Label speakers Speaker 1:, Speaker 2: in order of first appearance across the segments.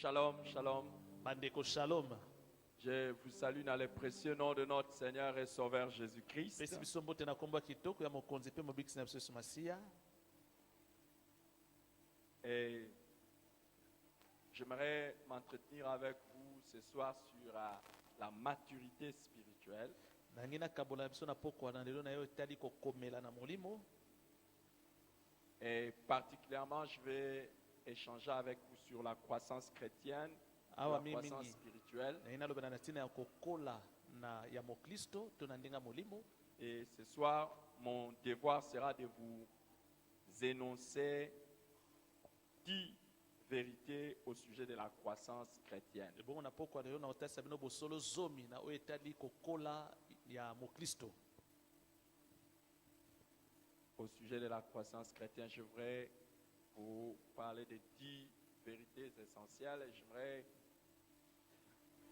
Speaker 1: Shalom, shalom.
Speaker 2: Bandeko shalom.
Speaker 1: Je vous salue dans le précieux nom de notre Seigneur et Sauveur Jésus-Christ.
Speaker 2: Pesi biso mbote na kombo kitoko ya mokonzi pe mobikisi na biso Yesu Masiya.
Speaker 1: Et j'aimerais m'entretenir avec vous ce soir sur la maturité spirituelle.
Speaker 2: Nangina kabola biso na poko na lelo na yo etali kokomela na molimo.
Speaker 1: Et particulièrement, je vais échanger avec vous sur la croissance chrétienne,
Speaker 2: Awa
Speaker 1: la croissance spirituelle.
Speaker 2: Na ina lobana tina ya kokola na ya mokristo to na ndinga molimo.
Speaker 1: Et ce soir, mon devoir sera de vous énoncer 10 vérités au sujet de la croissance chrétienne.
Speaker 2: Bon na poko na yo na otasa bino bosolo zomi na o etali kokola ya mokristo.
Speaker 1: Au sujet de la croissance chrétienne, je voudrais vous parler de 10 vérités essentielles. J'aimerais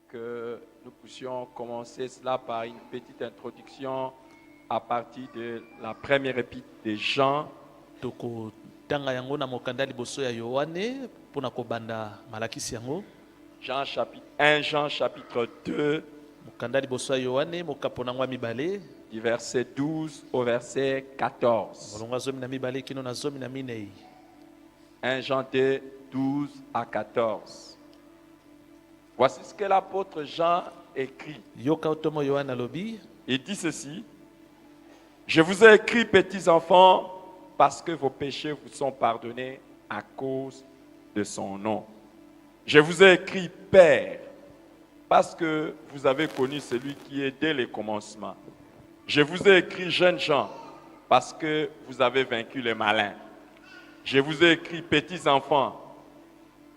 Speaker 1: que nous puissions commencer cela par une petite introduction à partir de la première épître de Jean.
Speaker 2: Toko tanga yango na mokanda liboso ya Yohane pona kobanda malakisi yango.
Speaker 1: Jean chapitre 1, Jean chapitre 2,
Speaker 2: Mokanda liboso ya Yohane mokapona ngwa mibale.
Speaker 1: du verset 12 au verset 14.
Speaker 2: Molonga zomi na mibale kino na zomi na minei.
Speaker 1: 1 Jean 2, 12 à 14. Voici ce que l'apôtre Jean écrit.
Speaker 2: Yoka otomo Yohane alobi.
Speaker 1: Il dit ceci: Je vous ai écrit, petits enfants, parce que vos péchés vous sont pardonnés à cause de son nom. Je vous ai écrit, Père, parce que vous avez connu celui qui est dès le commencement. Je vous ai écrit, jeunes gens, parce que vous avez vaincu les malins. Je vous ai écrit, petits enfants,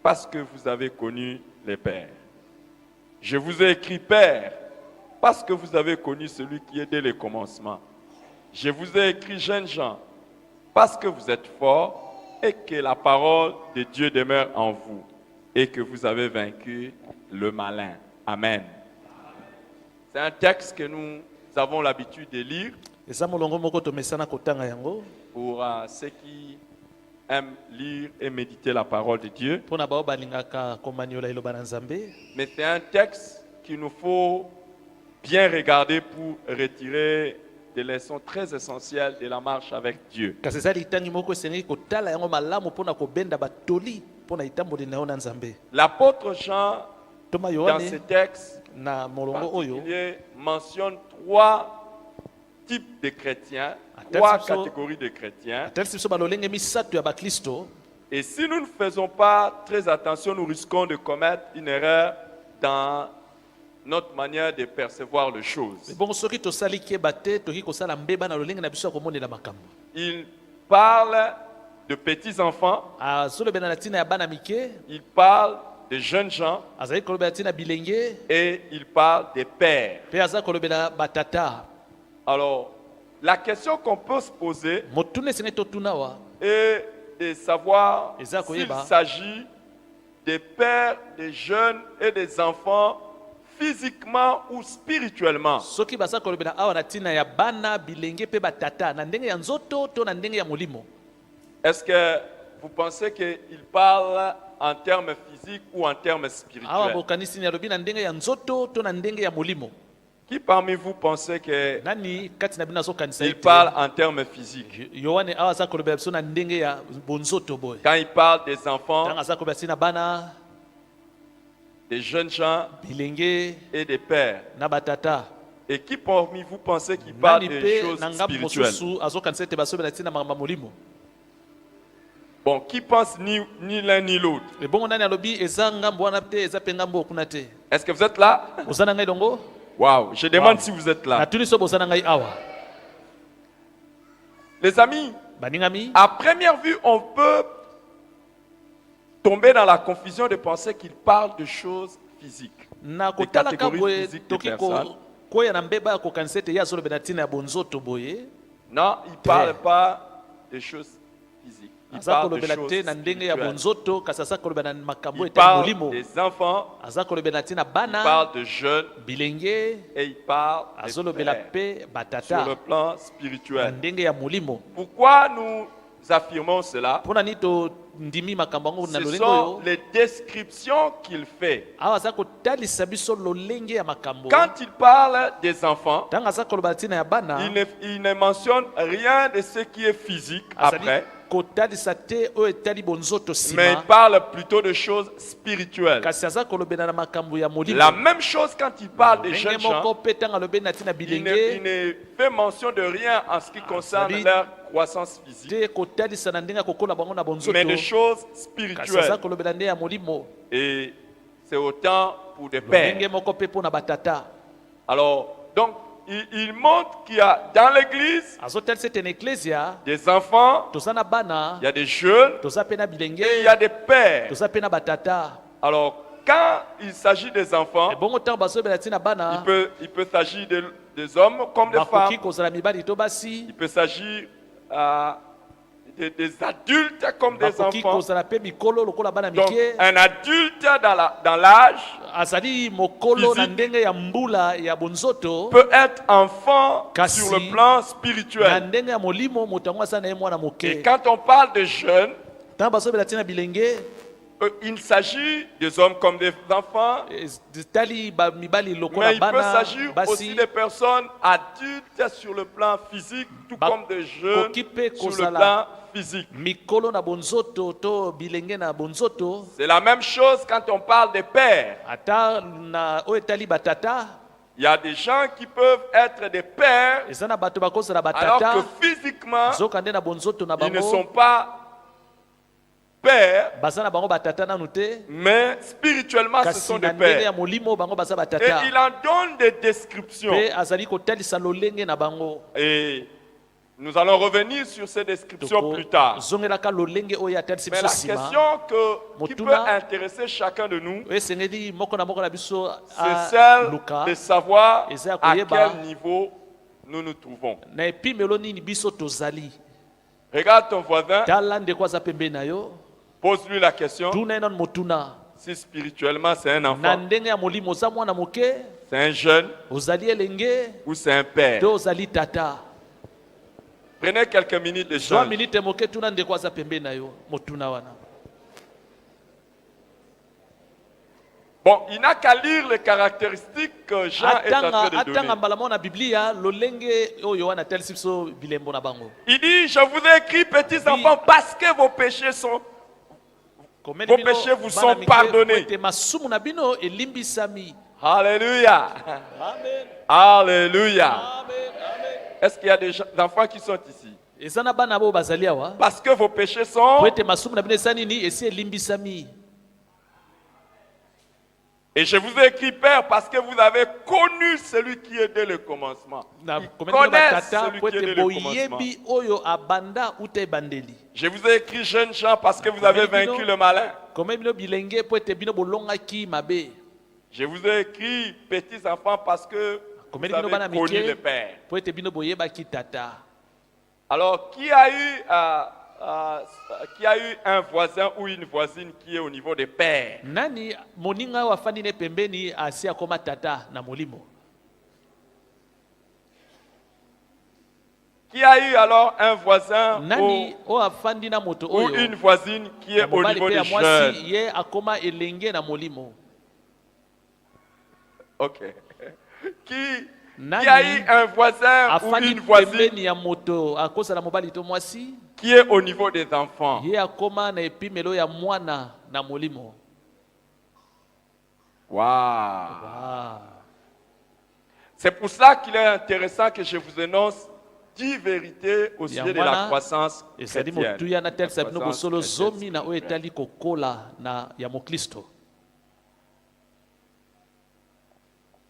Speaker 1: parce que vous avez connu les pères. Je vous ai écrit, Père, parce que vous avez connu celui qui est dès le commencement. Je vous ai écrit, jeunes gens, parce que vous êtes forts et que la parole de Dieu demeure en vous et que vous avez vaincu le malin. Amen. C'est un texte que nous avons l'habitude de lire
Speaker 2: Eza molongo moko tomesana kotanga yango.
Speaker 1: pour ceux qui aiment lire et méditer la parole de Dieu.
Speaker 2: Pona bao balingaka komaniola iloba na Nzambe.
Speaker 1: Mais c'est un texte qu'il nous faut bien regarder pour retirer des leçons très essentielles de la marche avec Dieu.
Speaker 2: Kasi eza litangi moko esengi kotala yango malamu pona kobenda batoli pona itamboli na yo na Nzambe.
Speaker 1: L'apôtre Jean,
Speaker 2: Toma
Speaker 1: dans ce
Speaker 2: Yohane
Speaker 1: texte
Speaker 2: na molongo oyo
Speaker 1: particulier, mentionne 3 types de chrétiens,
Speaker 2: Attends,
Speaker 1: 3
Speaker 2: c'est ça.
Speaker 1: catégories de chrétiens.
Speaker 2: atalisi biso balolenge misato ya bakristo.
Speaker 1: Et si nous ne faisons pas très attention, nous risquons de commettre une erreur dans notre manière de percevoir les choses.
Speaker 2: Bongo soki tosali keba te toki kosala mbeba na lolenge na biso ya komonela makambo.
Speaker 1: Il parle de petits enfants,
Speaker 2: Azolobela na tina ya bana mike,
Speaker 1: il parle de jeunes gens
Speaker 2: azali kolobela tina bilenge,
Speaker 1: et il parle des pères.
Speaker 2: pe aza kolobela batata.
Speaker 1: Alors, la question qu'on peut se poser
Speaker 2: Motune sene totuna wa.
Speaker 1: est de savoir
Speaker 2: Eza
Speaker 1: s'il
Speaker 2: koyeba.
Speaker 1: s'agit des pères, des jeunes et des enfants physiquement ou spirituellement.
Speaker 2: Soki baza kolobela awa na tina ya bana bilenge pe batata na ndenge ya nzoto to na ndenge ya molimo.
Speaker 1: Est-ce que vous pensez qu'il parle en termes physiques ou en termes
Speaker 2: Awa
Speaker 1: spirituels?
Speaker 2: bokanisi ni alobi na ndenge ya nzoto to na ndenge ya molimo.
Speaker 1: Qui parmi vous pensez qu'il
Speaker 2: Nani kati na bina zo kanisa ite.
Speaker 1: parle en termes physiques?
Speaker 2: Yohane awa aza kolobela biso na ndenge ya bonzoto boy.
Speaker 1: Quand il parle des enfants,
Speaker 2: Tanga aza kolobela tina bana
Speaker 1: des jeunes gens
Speaker 2: bilenge
Speaker 1: et des pères.
Speaker 2: na batata.
Speaker 1: Et qui parmi vous pensez qu'il parle
Speaker 2: Nani
Speaker 1: des
Speaker 2: pe
Speaker 1: choses
Speaker 2: na ngambo
Speaker 1: spirituelles?
Speaker 2: mosusu azo kanisa ite basobela tina makambo molimo.
Speaker 1: Bon, qui pense ni l'un ni l'autre?
Speaker 2: E bongo nani alobi eza ngambo wana te eza pe ngambo okuna te.
Speaker 1: Est-ce que vous êtes là?
Speaker 2: Ozana ngai dongo?
Speaker 1: Waouh, je demande
Speaker 2: Wow.
Speaker 1: si vous êtes là.
Speaker 2: Natuni so bozana ngai awa.
Speaker 1: Les amis,
Speaker 2: Baningami
Speaker 1: à première vue, on peut tomber dans la confusion de penser qu'il parle de choses physiques.
Speaker 2: na
Speaker 1: Des
Speaker 2: kotala
Speaker 1: catégories
Speaker 2: kabwe
Speaker 1: physiques de
Speaker 2: toki
Speaker 1: personnes.
Speaker 2: koya na mbeba ya kokanisa ete ye azolobela ntina ya bonzoto boye
Speaker 1: Non, il ne parle pas de choses physiques. Il
Speaker 2: aza
Speaker 1: parle de
Speaker 2: kolobela
Speaker 1: choses
Speaker 2: te na ndenge ya
Speaker 1: spirituelles.
Speaker 2: bonzoto kasi aza kolobela na makambo
Speaker 1: Il
Speaker 2: etali
Speaker 1: parle
Speaker 2: molimo
Speaker 1: des enfants,
Speaker 2: aza kolobela ntina
Speaker 1: il
Speaker 2: bana
Speaker 1: parle de jeunes
Speaker 2: bilenge
Speaker 1: et il parle
Speaker 2: azolobela
Speaker 1: des pères
Speaker 2: pe
Speaker 1: sur
Speaker 2: batata
Speaker 1: le plan
Speaker 2: na
Speaker 1: spirituel.
Speaker 2: ndenge ya molimo.
Speaker 1: Pourquoi nous affirmons cela,
Speaker 2: mpona nini tondimi makambo yango na
Speaker 1: ce
Speaker 2: lolenge
Speaker 1: sont
Speaker 2: oyo
Speaker 1: les descriptions qu'il fait.
Speaker 2: awa aza kotalisa biso lolenge ya makambo.
Speaker 1: Quand il parle des enfants,
Speaker 2: ntango aza koloba ntina ya bana
Speaker 1: il ne mentionne rien de ce qui est physique
Speaker 2: azali
Speaker 1: après,
Speaker 2: kotalisa te oyo etali bonzoto
Speaker 1: mais il
Speaker 2: nsima,
Speaker 1: parle plutôt de choses spirituelles.
Speaker 2: kasi aza kolobela na makambo ya molimo.
Speaker 1: La même chose quand il parle des jeunes
Speaker 2: ndenge
Speaker 1: gens,
Speaker 2: moko mpe ntango alobeli na ntina
Speaker 1: il
Speaker 2: bilenge
Speaker 1: ne fait mention de rien en ce qui concerne
Speaker 2: dit-
Speaker 1: leur croissance physique,
Speaker 2: te kotalisa na ndenge ya kokola bango na bonzoto,
Speaker 1: mais de choses
Speaker 2: kasi aza
Speaker 1: spirituelles.
Speaker 2: kolobela nde ya molimo.
Speaker 1: Et c'est autant pour des
Speaker 2: ndenge
Speaker 1: pères.
Speaker 2: moko mpe mpo na batata.
Speaker 1: Alors, donc, il montre qu'il y a dans l'église
Speaker 2: azotalisa ete na eklesia
Speaker 1: des enfants,
Speaker 2: toza na bana,
Speaker 1: il y a des jeunes
Speaker 2: toza mpe na bilenge,
Speaker 1: et il y a des pères.
Speaker 2: toza mpe na batata.
Speaker 1: Alors, quand il s'agit des enfants,
Speaker 2: ebongo ntango bazobela ntina bana,
Speaker 1: il peut s'agir des hommes comme des
Speaker 2: bakoki
Speaker 1: femmes.
Speaker 2: kozala mibali to basi,
Speaker 1: Il peut s'agir des adultes comme des
Speaker 2: bakoki
Speaker 1: enfants.
Speaker 2: kozala mpe mikolo lokola bana
Speaker 1: Donc,
Speaker 2: mike.
Speaker 1: un adulte dans l'âge
Speaker 2: azali mokolo na
Speaker 1: physique
Speaker 2: ndenge ya mbula ya bonzoto,
Speaker 1: peut être enfant
Speaker 2: Kasi,
Speaker 1: sur le plan
Speaker 2: na
Speaker 1: spirituel.
Speaker 2: ndenge ya molimo moto yango aza na ye mwana
Speaker 1: Et
Speaker 2: moke.
Speaker 1: quand on parle de jeunes,
Speaker 2: ntango bazobela ntina bilenge,
Speaker 1: il s'agit des hommes comme des enfants,
Speaker 2: tali mibali
Speaker 1: mais
Speaker 2: lokola
Speaker 1: il peut
Speaker 2: bana
Speaker 1: s'agir aussi
Speaker 2: basi,
Speaker 1: des personnes adultes sur le plan physique, tout
Speaker 2: Ba-
Speaker 1: comme des jeunes
Speaker 2: koki mpe
Speaker 1: sur le
Speaker 2: kozala
Speaker 1: plan physique.
Speaker 2: mikolo na bonzoto to bilenge na bonzoto.
Speaker 1: C'est la même chose quand on parle des pères.
Speaker 2: ata na oyo etali batata,
Speaker 1: Il y a des gens qui peuvent être des pères
Speaker 2: eza na bato bakozala
Speaker 1: alors
Speaker 2: batata
Speaker 1: que physiquement,
Speaker 2: zoka nde na bonzoto na
Speaker 1: ils ne sont
Speaker 2: bango
Speaker 1: pas pères,
Speaker 2: baza na bango batata nanu te,
Speaker 1: mais spirituellement, ce
Speaker 2: kasi
Speaker 1: sont
Speaker 2: na
Speaker 1: des
Speaker 2: ndenge ya
Speaker 1: pères.
Speaker 2: molimo bango baza
Speaker 1: Et
Speaker 2: batata.
Speaker 1: il en donne des descriptions.
Speaker 2: Mpe azali kotalisa lolenge na bango.
Speaker 1: Et nous allons revenir sur ces descriptions plus tard.
Speaker 2: zongelaka lolenge oyo atalisi
Speaker 1: Mais
Speaker 2: biso
Speaker 1: la
Speaker 2: nsima.
Speaker 1: question qui peut
Speaker 2: Motuna-
Speaker 1: intéresser chacun de nous,
Speaker 2: oyo esengeli moko na moko na biso
Speaker 1: c'est celle
Speaker 2: aluka
Speaker 1: de savoir
Speaker 2: Eza ya
Speaker 1: à
Speaker 2: koyeba.
Speaker 1: quel niveau nous nous trouvons.
Speaker 2: na epimelo nini biso tozali.
Speaker 1: Regarde ton voisin,
Speaker 2: tala ndeko aza pembeni na yo,
Speaker 1: pose-lui la question
Speaker 2: tuna ye nanu motuna,
Speaker 1: si spirituellement c'est un
Speaker 2: na
Speaker 1: enfant,
Speaker 2: ndenge ya molimo oza mwana moke,
Speaker 1: c'est un jeune
Speaker 2: ozali elenge
Speaker 1: ou c'est un père.
Speaker 2: to ozali tata.
Speaker 1: Prenez quelques minutes de
Speaker 2: zwa
Speaker 1: chance.
Speaker 2: minite moke tuna ndeko aza pembeni na yo motuna wana.
Speaker 1: Bon, il n'a qu'à lire les caractéristiques que Jean est en train de
Speaker 2: atanga
Speaker 1: donner.
Speaker 2: mbala moko na biblia lolenge oyo wana atalisi biso bilembo na bango.
Speaker 1: Il dit, je vous ai écrit, petits enfants, parce que vos péchés sont...
Speaker 2: Komeni
Speaker 1: Vos
Speaker 2: bino,
Speaker 1: péchés vous
Speaker 2: bana
Speaker 1: sont
Speaker 2: mike,
Speaker 1: pardonnés.
Speaker 2: ete masumu na bino elimbisami.
Speaker 1: Alléluia.
Speaker 2: Amen.
Speaker 1: Alléluia.
Speaker 2: Amen. Amen.
Speaker 1: Est-ce qu'il y a des enfants qui sont ici?
Speaker 2: eza na bana bo bazali awa
Speaker 1: Parce que vos péchés sont...
Speaker 2: po ete masumu na bino eza nini esi elimbisami.
Speaker 1: Et je vous ai écrit, Père, parce que vous avez connu celui qui est dès le commencement.
Speaker 2: Na
Speaker 1: Ils
Speaker 2: komeni bino
Speaker 1: connaissent
Speaker 2: batata
Speaker 1: celui
Speaker 2: po
Speaker 1: qui est
Speaker 2: ete
Speaker 1: dès le commencement.
Speaker 2: boyebi oyo abanda uta ebandeli.
Speaker 1: Je vous ai écrit, jeunes gens, parce que vous avez vaincu le malin.
Speaker 2: komeni bino bilenge po ete bino bolongaki mabe.
Speaker 1: Je vous ai écrit, petits enfants, parce que vous
Speaker 2: komeni bino
Speaker 1: avez
Speaker 2: bana
Speaker 1: connu le
Speaker 2: mike
Speaker 1: Père.
Speaker 2: po ete bino boyebaki tata.
Speaker 1: Alors, qui a eu un voisin ou une voisine qui est au niveau des pères?
Speaker 2: Nani moninga oyo afandi ne pembeni asi akoma tata na molimo?
Speaker 1: Qui a eu alors un voisin
Speaker 2: Nani oyo afandi na moto
Speaker 1: ou
Speaker 2: oyo
Speaker 1: une voisine qui est
Speaker 2: ya
Speaker 1: au
Speaker 2: mobali
Speaker 1: niveau
Speaker 2: pe
Speaker 1: des
Speaker 2: ya
Speaker 1: jeunes?
Speaker 2: mwasi ye akoma elenge na molimo?
Speaker 1: Ok. Qui
Speaker 2: Nani
Speaker 1: a eu un voisin ou
Speaker 2: afandi
Speaker 1: une voisine
Speaker 2: pembeni ya moto akozala mobali to mwasi
Speaker 1: qui est au niveau des enfants?
Speaker 2: ye akoma na epimelo ya mwana na molimo?
Speaker 1: Wow.
Speaker 2: Ah.
Speaker 1: C'est pour ça qu'il est intéressant que je vous énonce 10 vérités au sujet de la
Speaker 2: Yangwana,
Speaker 1: croissance
Speaker 2: ezali
Speaker 1: chrétienne.
Speaker 2: motuya na telisa bino
Speaker 1: La
Speaker 2: bosolo
Speaker 1: croissance chrétienne
Speaker 2: zomi na oyo etali kokola na ya mokristo.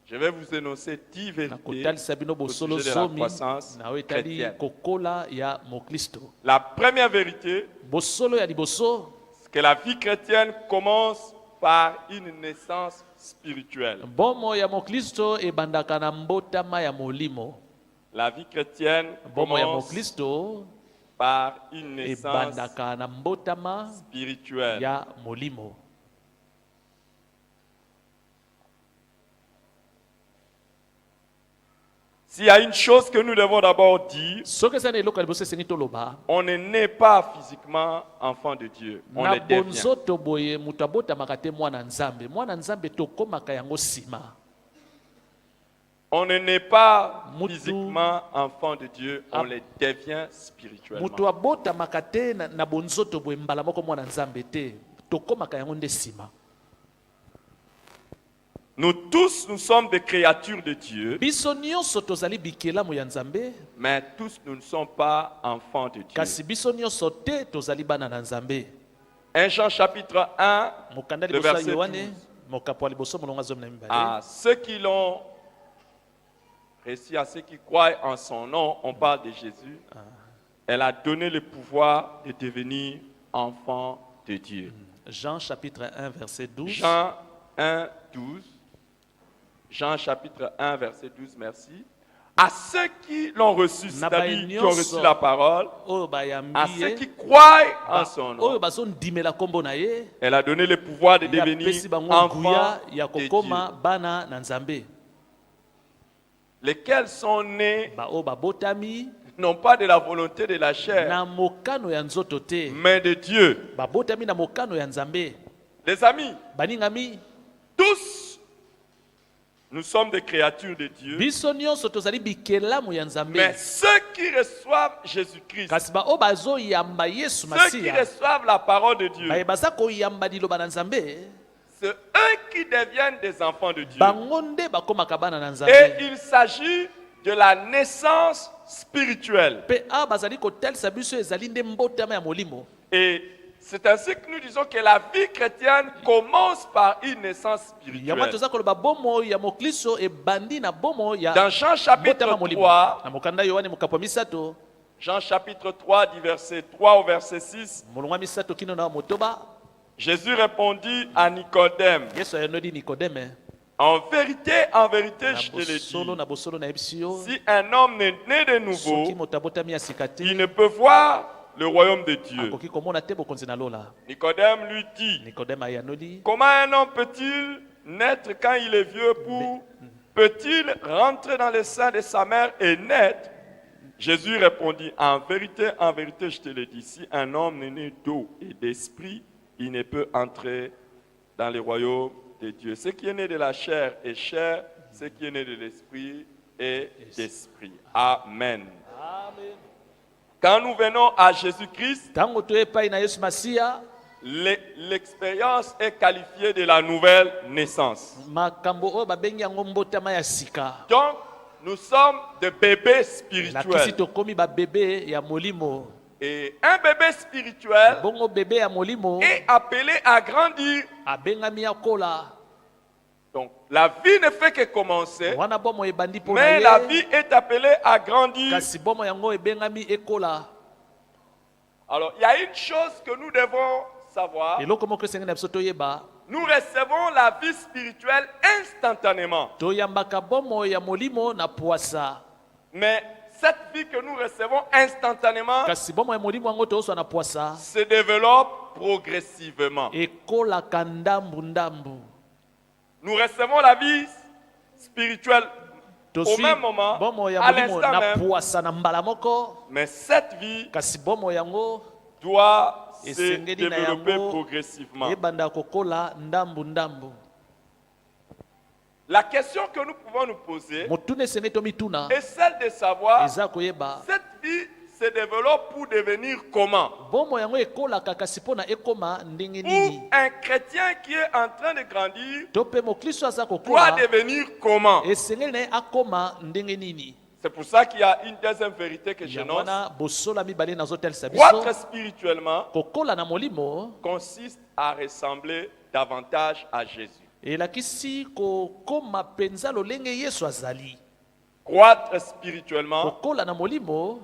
Speaker 1: Je vais vous énoncer 10
Speaker 2: Na
Speaker 1: vérités
Speaker 2: kotalisa bino
Speaker 1: au
Speaker 2: bosolo
Speaker 1: sujet de la
Speaker 2: zomi
Speaker 1: croissance
Speaker 2: na oyo etali
Speaker 1: chrétienne.
Speaker 2: kokola ya mokristo.
Speaker 1: La première vérité,
Speaker 2: Bosolo ya liboso,
Speaker 1: c'est que la vie chrétienne commence par une naissance spirituelle.
Speaker 2: bomo ya mokristo ebandaka na mbotama ya molimo.
Speaker 1: La vie chrétienne
Speaker 2: Bomo ya
Speaker 1: commence
Speaker 2: mokristo
Speaker 1: par une naissance
Speaker 2: ebandaka na mbotama
Speaker 1: spirituelle.
Speaker 2: ya molimo.
Speaker 1: S'il y a une chose que nous devons d'abord dire,
Speaker 2: soki eza na eloko ya liboso esengi toloba
Speaker 1: on ne naît pas physiquement enfant de Dieu, on
Speaker 2: na
Speaker 1: le devient.
Speaker 2: bonzoto boye moto abotamaka te mwana nzambe tokomaka yango nsima.
Speaker 1: On ne naît pas
Speaker 2: Mutu-
Speaker 1: physiquement enfant de Dieu, on le devient spirituellement.
Speaker 2: moto abotamaka te na bonzoto boye mbala moko mwana nzambe te tokomaka yango nde nsima.
Speaker 1: Nous tous, nous sommes des créatures de Dieu,
Speaker 2: Biso nyonso tozali bikelamu ya nzambe
Speaker 1: mais tous, nous ne sommes pas enfants de Dieu.
Speaker 2: kasi biso nyonso te tozali bana na nzambe.
Speaker 1: 1 Jean chapitre 1,
Speaker 2: mokanda
Speaker 1: le
Speaker 2: liboso ya
Speaker 1: verset
Speaker 2: yohane
Speaker 1: 12.
Speaker 2: mokapo ya liboso molongo ya 12.
Speaker 1: À ceux qui l'ont réussi, à ceux qui croient en son nom, on parle de Jésus. Elle a donné le pouvoir de devenir enfant de Dieu.
Speaker 2: Jean chapitre 1 verset 12.
Speaker 1: Jean 1, 12. Jean chapitre 1, verset 12, merci. À ceux qui l'ont reçu, c'est-à-dire qui ont reçu la parole,
Speaker 2: oyo
Speaker 1: à
Speaker 2: bayambi
Speaker 1: ceux
Speaker 2: ye
Speaker 1: qui croient en son
Speaker 2: oyo
Speaker 1: nom,
Speaker 2: bazondimela nkombo na ye
Speaker 1: elle a donné le pouvoir de
Speaker 2: ye
Speaker 1: devenir
Speaker 2: apesi bango
Speaker 1: enfant
Speaker 2: nguya ya
Speaker 1: de
Speaker 2: kokoma
Speaker 1: Dieu.
Speaker 2: bana na nzambe
Speaker 1: Lesquels sont nés
Speaker 2: baoyo babotami
Speaker 1: non pas de la volonté de la chair,
Speaker 2: na mokano ya nzoto te
Speaker 1: mais de Dieu.
Speaker 2: babotami na mokano ya nzambe.
Speaker 1: Les amis,
Speaker 2: Baningami
Speaker 1: tous, nous sommes des créatures de Dieu,
Speaker 2: biso nyonso tozali bikelamu ya nzambe
Speaker 1: mais ceux qui reçoivent Jésus-Christ,
Speaker 2: kasi baoyo bazoyamba yesu
Speaker 1: ceux qui
Speaker 2: masiya
Speaker 1: reçoivent la parole de Dieu,
Speaker 2: baye baza koyamba liloba na nzambe
Speaker 1: c'est eux qui deviennent des enfants de Dieu.
Speaker 2: bango nde bakomaka bana na
Speaker 1: Et
Speaker 2: nzambe
Speaker 1: il s'agit de la naissance spirituelle.
Speaker 2: mpe awa bazali kotalisa biso ezali nde mbotama ya molimo.
Speaker 1: Et c'est ainsi que nous disons que la vie chrétienne commence par une naissance
Speaker 2: yango
Speaker 1: spirituelle.
Speaker 2: toza koloba bomo ya moklisto ebandi na bomo ya
Speaker 1: Dans Jean chapitre
Speaker 2: mbotama molimo
Speaker 1: 3,
Speaker 2: na mokanda yohane mokapo ya misato
Speaker 1: Jean chapitre 3, du verset 3 au verset 6,
Speaker 2: molongo ya misato kino na motoba
Speaker 1: Jésus répondit à Nicodème,
Speaker 2: yesu ayonoli nikodeme
Speaker 1: en vérité, je te le dis,
Speaker 2: na bosolo nayebisi yo
Speaker 1: si un homme n'est né de
Speaker 2: soki
Speaker 1: nouveau,
Speaker 2: moto abotami ya sika te
Speaker 1: il ne peut voir le royaume de Dieu.
Speaker 2: akoki komona te bokonzi na lola.
Speaker 1: Nicodème lui dit,
Speaker 2: nikodeme ayanoli
Speaker 1: comment un homme peut-il naître quand il est vieux peut-il rentrer dans le sein de sa mère et naître? Jésus répondit, en vérité, je te le dis, si un homme est né d'eau et d'esprit, il ne peut entrer dans le royaume de Dieu. Ce qui est né de la chair est chair, ce qui est né de l'esprit est d'esprit. Amen. Quand nous venons à Jésus-Christ,
Speaker 2: ntango toyepai na yesu masiya
Speaker 1: l'expérience est qualifiée de la nouvelle naissance.
Speaker 2: makambo oyo babengi yango mbotama ya sika.
Speaker 1: Donc, nous sommes des bébés
Speaker 2: lakisi
Speaker 1: spirituels.
Speaker 2: tokomi babebe ya molimo.
Speaker 1: Et un bébé spirituel
Speaker 2: bongo bebe ya molimo
Speaker 1: est appelé à grandir.
Speaker 2: abengami akola.
Speaker 1: Donc, la vie ne fait que commencer,
Speaker 2: wana bomo ebandi mpo na
Speaker 1: mais la
Speaker 2: ye
Speaker 1: vie est appelée à grandir.
Speaker 2: kasi bomo yango ebengami ekola.
Speaker 1: Alors, il y a une chose que nous devons savoir.
Speaker 2: eloko moko esengeli na biso toyeba
Speaker 1: Nous recevons la vie spirituelle instantanément.
Speaker 2: toyambaka bomo ya molimo na puasa
Speaker 1: Mais cette vie que nous recevons instantanément
Speaker 2: kasi bomo ya molimo yango tozwa na puasa
Speaker 1: se développe progressivement.
Speaker 2: ekolaka ndambu.
Speaker 1: Nous recevons la vie spirituelle au
Speaker 2: tozwi
Speaker 1: même moment,
Speaker 2: bomo ya
Speaker 1: à
Speaker 2: molimo
Speaker 1: l'instant
Speaker 2: na
Speaker 1: même,
Speaker 2: puasa na mbala moko
Speaker 1: mais cette vie
Speaker 2: kasi bomo yango
Speaker 1: doit se
Speaker 2: esengeli na
Speaker 1: développer
Speaker 2: yango
Speaker 1: progressivement.
Speaker 2: ebanda kokola ndambu.
Speaker 1: La question que nous pouvons nous poser
Speaker 2: motuna esengeli tomituna
Speaker 1: est celle de savoir
Speaker 2: eza koyeba
Speaker 1: cette vie se développe pour devenir comment?
Speaker 2: bomo yango ekolaka kasi mpo na ekoma ndenge
Speaker 1: Ou
Speaker 2: nini
Speaker 1: un chrétien qui est en train de grandir
Speaker 2: to mpe moklisto aza
Speaker 1: doit
Speaker 2: kokola
Speaker 1: devenir comment?
Speaker 2: esengeli na ye akoma ndenge nini.
Speaker 1: C'est pour ça qu'il y a une deuxième vérité que
Speaker 2: yango
Speaker 1: j'énonce.
Speaker 2: wana bosola mibale nazotalisa biso
Speaker 1: Croître spirituellement
Speaker 2: kokola na molimo
Speaker 1: consiste à ressembler davantage à Jésus.
Speaker 2: elakisi kokoma mpenza lolenge yesu azali.
Speaker 1: Croître spirituellement
Speaker 2: kokola na molimo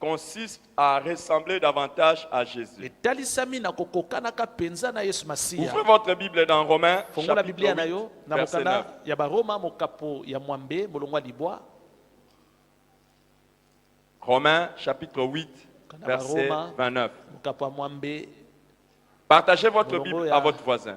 Speaker 1: consiste à ressembler davantage à Jésus.
Speaker 2: etalisami na kokokanaka mpenza na yesu masiya.
Speaker 1: Ouvrez votre Bible dans Romains,
Speaker 2: fongola
Speaker 1: chapitre
Speaker 2: biblia na
Speaker 1: 8,
Speaker 2: yo na
Speaker 1: verset 9.
Speaker 2: mokanda ya baroma mokapo ya mwambe molongwa libwa.
Speaker 1: Romains, chapitre 8,
Speaker 2: Mokanda
Speaker 1: verset
Speaker 2: baroma
Speaker 1: 29.
Speaker 2: mokapo ya mwambe
Speaker 1: Partagez votre
Speaker 2: molongo
Speaker 1: Bible
Speaker 2: ya
Speaker 1: à votre voisin.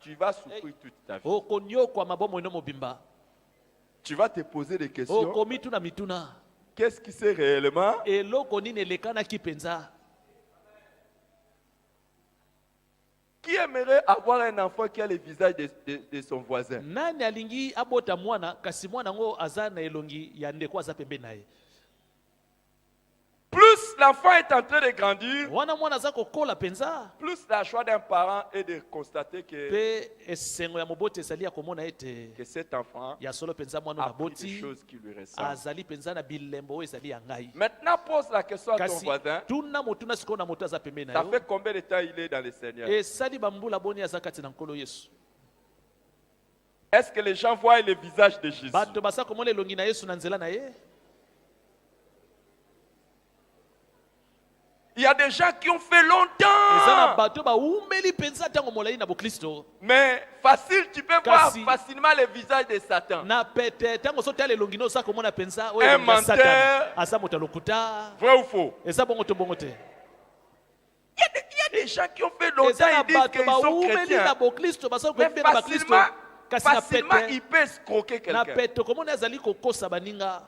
Speaker 1: tu vas souffrir toute ta vie.
Speaker 2: okonyokwama bomoi mobimba,
Speaker 1: Tu vas te poser des questions.
Speaker 2: okomituna mituna,
Speaker 1: Qu'est-ce qui c'est réellement?
Speaker 2: eloko nini elekanaki penza.
Speaker 1: Qui aimerait avoir un enfant qui a le visage de son voisin?
Speaker 2: Nani alingi abota mwana kasi mwana ngo aza na elongi ya ndeko aza pembe na ye.
Speaker 1: Plus l'enfant est en train de grandir,
Speaker 2: Wana mwana aza kokola penza,
Speaker 1: plus la joie d'un parent est de constater
Speaker 2: pe esengo ya moboti ezali ya komona ete
Speaker 1: que cet enfant
Speaker 2: ya solo penza mwana
Speaker 1: a
Speaker 2: na
Speaker 1: pris des
Speaker 2: boti
Speaker 1: choses qui lui ressemblent.
Speaker 2: azali penza na bilembo oyo ezali ya ngai.
Speaker 1: Maintenant, pose la question à ton
Speaker 2: Kasi
Speaker 1: voisin.
Speaker 2: tuna motuna sikoyo na moto aza pembeni na
Speaker 1: Ça
Speaker 2: yo,
Speaker 1: fait combien de temps il est dans le Seigneur?
Speaker 2: esali bambula boni aza kati na nkolo Yesu.
Speaker 1: Est-ce que les gens voient le visage de Jésus?
Speaker 2: Bato basa komona elongi na Yesu na nzela na ye.
Speaker 1: Il y a des gens qui ont fait
Speaker 2: Eza na
Speaker 1: longtemps.
Speaker 2: bato baumeli penza ntango molai na bokristo.
Speaker 1: Mais facile, tu peux voir
Speaker 2: Kasi-
Speaker 1: facilement le visage de Satan.
Speaker 2: Na pete ntango sotala elongi no oza komona penza oyo
Speaker 1: Un
Speaker 2: elongi ya Satana.
Speaker 1: menteur.
Speaker 2: Aza moto ya lokuta.
Speaker 1: Vrai ou faux?
Speaker 2: Eza bongo to bongo te.
Speaker 1: Il y a des gens qui ont fait longtemps,
Speaker 2: Eza na
Speaker 1: ils disent
Speaker 2: bato
Speaker 1: qu'ils sont
Speaker 2: baumeli na
Speaker 1: chrétiens.
Speaker 2: bokristo basa
Speaker 1: Mais
Speaker 2: koyembe na bakristo. Kasi na
Speaker 1: facilement, il
Speaker 2: pete
Speaker 1: peut escroquer
Speaker 2: na
Speaker 1: quelqu'un.
Speaker 2: pete komona azali kokosa baninga.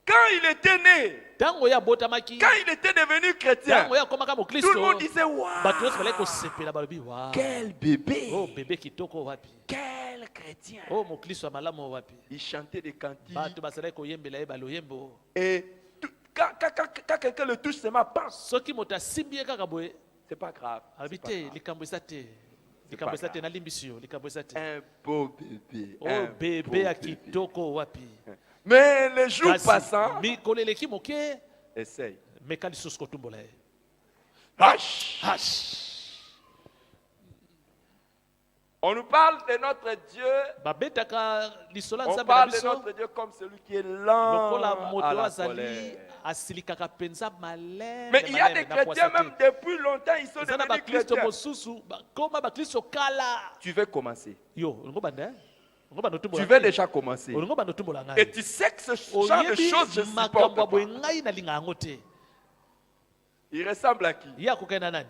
Speaker 1: Quand il était né,
Speaker 2: Ntango ya botamaki.
Speaker 1: quand il était devenu chrétien,
Speaker 2: Ntango ya komaka
Speaker 1: tout le
Speaker 2: mokristo.
Speaker 1: monde disait waouh,
Speaker 2: Bato nyonso balaki kosepela balobi wa.
Speaker 1: quel bébé,
Speaker 2: Oh bebe kitoko wapi.
Speaker 1: quel chrétien.
Speaker 2: Oh mokristo ya malamu wapi.
Speaker 1: Il chantait des cantiques.
Speaker 2: Bato bazalaki koyembela ye baloyembo.
Speaker 1: Et quand quelqu'un le touche, seulement pense.
Speaker 2: Soki moto asimbi ye kaka boye.
Speaker 1: C'est pas grave.
Speaker 2: Abi
Speaker 1: c'est pas
Speaker 2: te
Speaker 1: grave.
Speaker 2: likambo eza te.
Speaker 1: pas
Speaker 2: Likambo eza te
Speaker 1: grave.
Speaker 2: nalimbisi yo, likambo eza te.
Speaker 1: Un beau bébé.
Speaker 2: Oh
Speaker 1: un beau
Speaker 2: bebe ya
Speaker 1: bébé.
Speaker 2: kitoko wapi.
Speaker 1: Mais les jours
Speaker 2: Kasi
Speaker 1: passant,
Speaker 2: mikolo eleki moke
Speaker 1: essaye.
Speaker 2: meka lisusu kotumbola ye.
Speaker 1: Hash. On nous parle de notre Dieu.
Speaker 2: Babetaka lisolo ya
Speaker 1: On
Speaker 2: nzambe na
Speaker 1: parle de
Speaker 2: biso
Speaker 1: notre Dieu comme celui qui est lent
Speaker 2: lokola
Speaker 1: à
Speaker 2: moto
Speaker 1: la
Speaker 2: azali
Speaker 1: colère.
Speaker 2: asilikaka penza malembe.
Speaker 1: Mais il y a des
Speaker 2: malembe, na
Speaker 1: chrétiens,
Speaker 2: poisa te.
Speaker 1: même depuis longtemps, ils sont
Speaker 2: Eza na
Speaker 1: devenus
Speaker 2: bakristo
Speaker 1: chrétiens.
Speaker 2: mosusu bakoma bakristo kala.
Speaker 1: Tu veux commencer.
Speaker 2: Yo olingo banda olingo banda
Speaker 1: Tu
Speaker 2: otumbola
Speaker 1: veux
Speaker 2: ngai.
Speaker 1: déjà commencer.
Speaker 2: Olingo banda otumbola
Speaker 1: Et
Speaker 2: ngai.
Speaker 1: tu sais que ce genre de
Speaker 2: Oyebi
Speaker 1: choses, je ne
Speaker 2: makambo
Speaker 1: supporte
Speaker 2: boye
Speaker 1: pas.
Speaker 2: ngai nalinga yango te.
Speaker 1: Il ressemble à qui?
Speaker 2: Ye akokani na nani?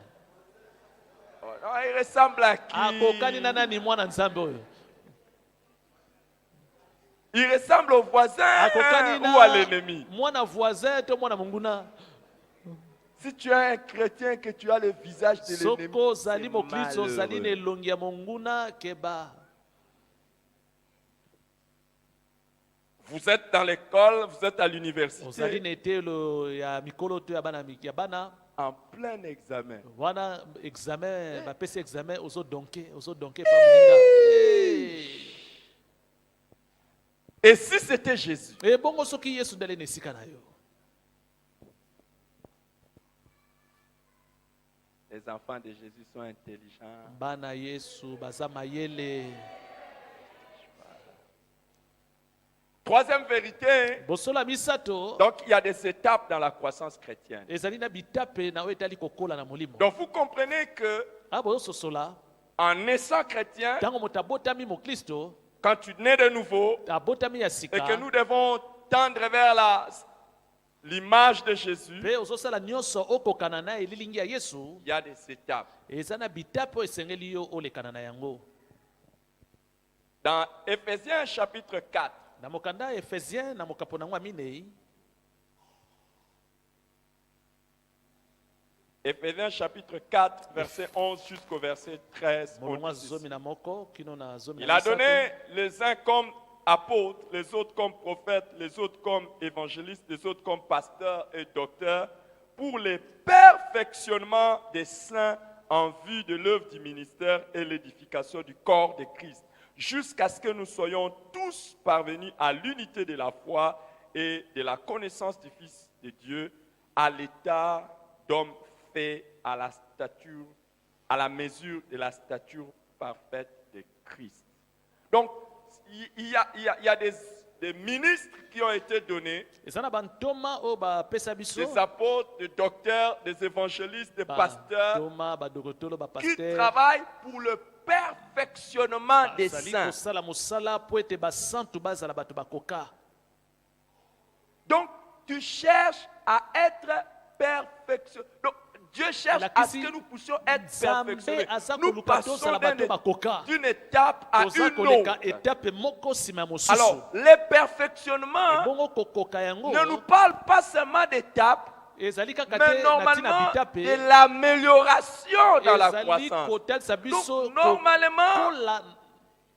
Speaker 1: Oh, non, il ressemble à qui?
Speaker 2: Akokani na nani mwana nzambe oyo?
Speaker 1: Il ressemble au voisin
Speaker 2: Akokani
Speaker 1: ou à
Speaker 2: na
Speaker 1: l'ennemi.
Speaker 2: mwana voisin to mwana monguna.
Speaker 1: Si tu es un chrétien que tu as le visage de l'ennemi,
Speaker 2: Soko
Speaker 1: c'est
Speaker 2: zali mokristo zali na
Speaker 1: malheureux.
Speaker 2: elongi ya monguna keba.
Speaker 1: Vous êtes dans l'école, vous êtes à
Speaker 2: Ozali
Speaker 1: l'université,
Speaker 2: na etelo ya mikolo to ya bana
Speaker 1: en plein examen.
Speaker 2: wana examen bapesi examen ozo donke pa moninga.
Speaker 1: Et si c'était Jésus,
Speaker 2: E bongo soki Yesu ndale na esika na yo.
Speaker 1: les enfants de Jésus sont intelligents.
Speaker 2: Bana Yesu baza mayele.
Speaker 1: Troisième vérité,
Speaker 2: Bosola misato.
Speaker 1: donc il y a des étapes dans la croissance chrétienne.
Speaker 2: Ezali na bitape na oyo etali kokola na molimo.
Speaker 1: Donc vous comprenez que
Speaker 2: Bososola
Speaker 1: en naissant chrétien,
Speaker 2: ntango moto abotami mokristo
Speaker 1: quand tu nais de nouveau
Speaker 2: abotami ya
Speaker 1: et
Speaker 2: sika
Speaker 1: que nous devons tendre vers l'image de Jésus,
Speaker 2: mpe ozosala nyonso okokana na elilingi ya Yesu,
Speaker 1: il y a des étapes.
Speaker 2: eza na bitape oyo esengeli yo olekana na yango.
Speaker 1: Dans Éphésiens chapitre 4,
Speaker 2: Na mokanda ya Efesien na mokapo nango ya minei,
Speaker 1: Éphésiens chapitre 4, verset 11 jusqu'au verset 13. on
Speaker 2: molongwa
Speaker 1: dit ceci.
Speaker 2: zomi na moko kino na zomi
Speaker 1: Il
Speaker 2: na
Speaker 1: a
Speaker 2: misato.
Speaker 1: donné les uns comme apôtres, les autres comme prophètes, les autres comme évangélistes, les autres comme pasteurs et docteurs, pour le perfectionnement des saints en vue de l'œuvre du ministère et l'édification du corps de Christ, jusqu'à ce que nous soyons tous parvenus à l'unité de la foi et de la connaissance du Fils de Dieu, à l'état d'homme fait à la stature, à la mesure de la stature parfaite de Christ. Donc, il y a des ministres qui ont été donnés,
Speaker 2: Eza na bantoma oyo bapesa biso,
Speaker 1: des apôtres, des docteurs, des évangélistes, des pasteurs,
Speaker 2: bantoma badokotolo
Speaker 1: qui
Speaker 2: bapaster
Speaker 1: travaillent pour le perfectionnement des
Speaker 2: bazali
Speaker 1: saints.
Speaker 2: kosala mosala po ete basantu bazala bato bakoka.
Speaker 1: Donc, tu cherches à être perfectionné. Donc, Dieu cherche
Speaker 2: La
Speaker 1: à ce
Speaker 2: kisi-
Speaker 1: que nous puissions être
Speaker 2: Nzambe
Speaker 1: perfectionnés.
Speaker 2: aza
Speaker 1: Nous
Speaker 2: koluka
Speaker 1: passons
Speaker 2: tosala bato bakoka.
Speaker 1: d'une étape à
Speaker 2: Toza
Speaker 1: une
Speaker 2: koleka
Speaker 1: autre.
Speaker 2: etape moko nsima ya mosusu.
Speaker 1: Alors, les perfectionnements
Speaker 2: Ebongo kokoka yango
Speaker 1: ne nous parlent pas seulement d'étapes,
Speaker 2: ezali kaka
Speaker 1: mais
Speaker 2: te na ntina
Speaker 1: normalement
Speaker 2: bitape,
Speaker 1: de l'amélioration dans la
Speaker 2: ezali
Speaker 1: croissance.
Speaker 2: kotalisa biso
Speaker 1: Donc, normalement,
Speaker 2: kokola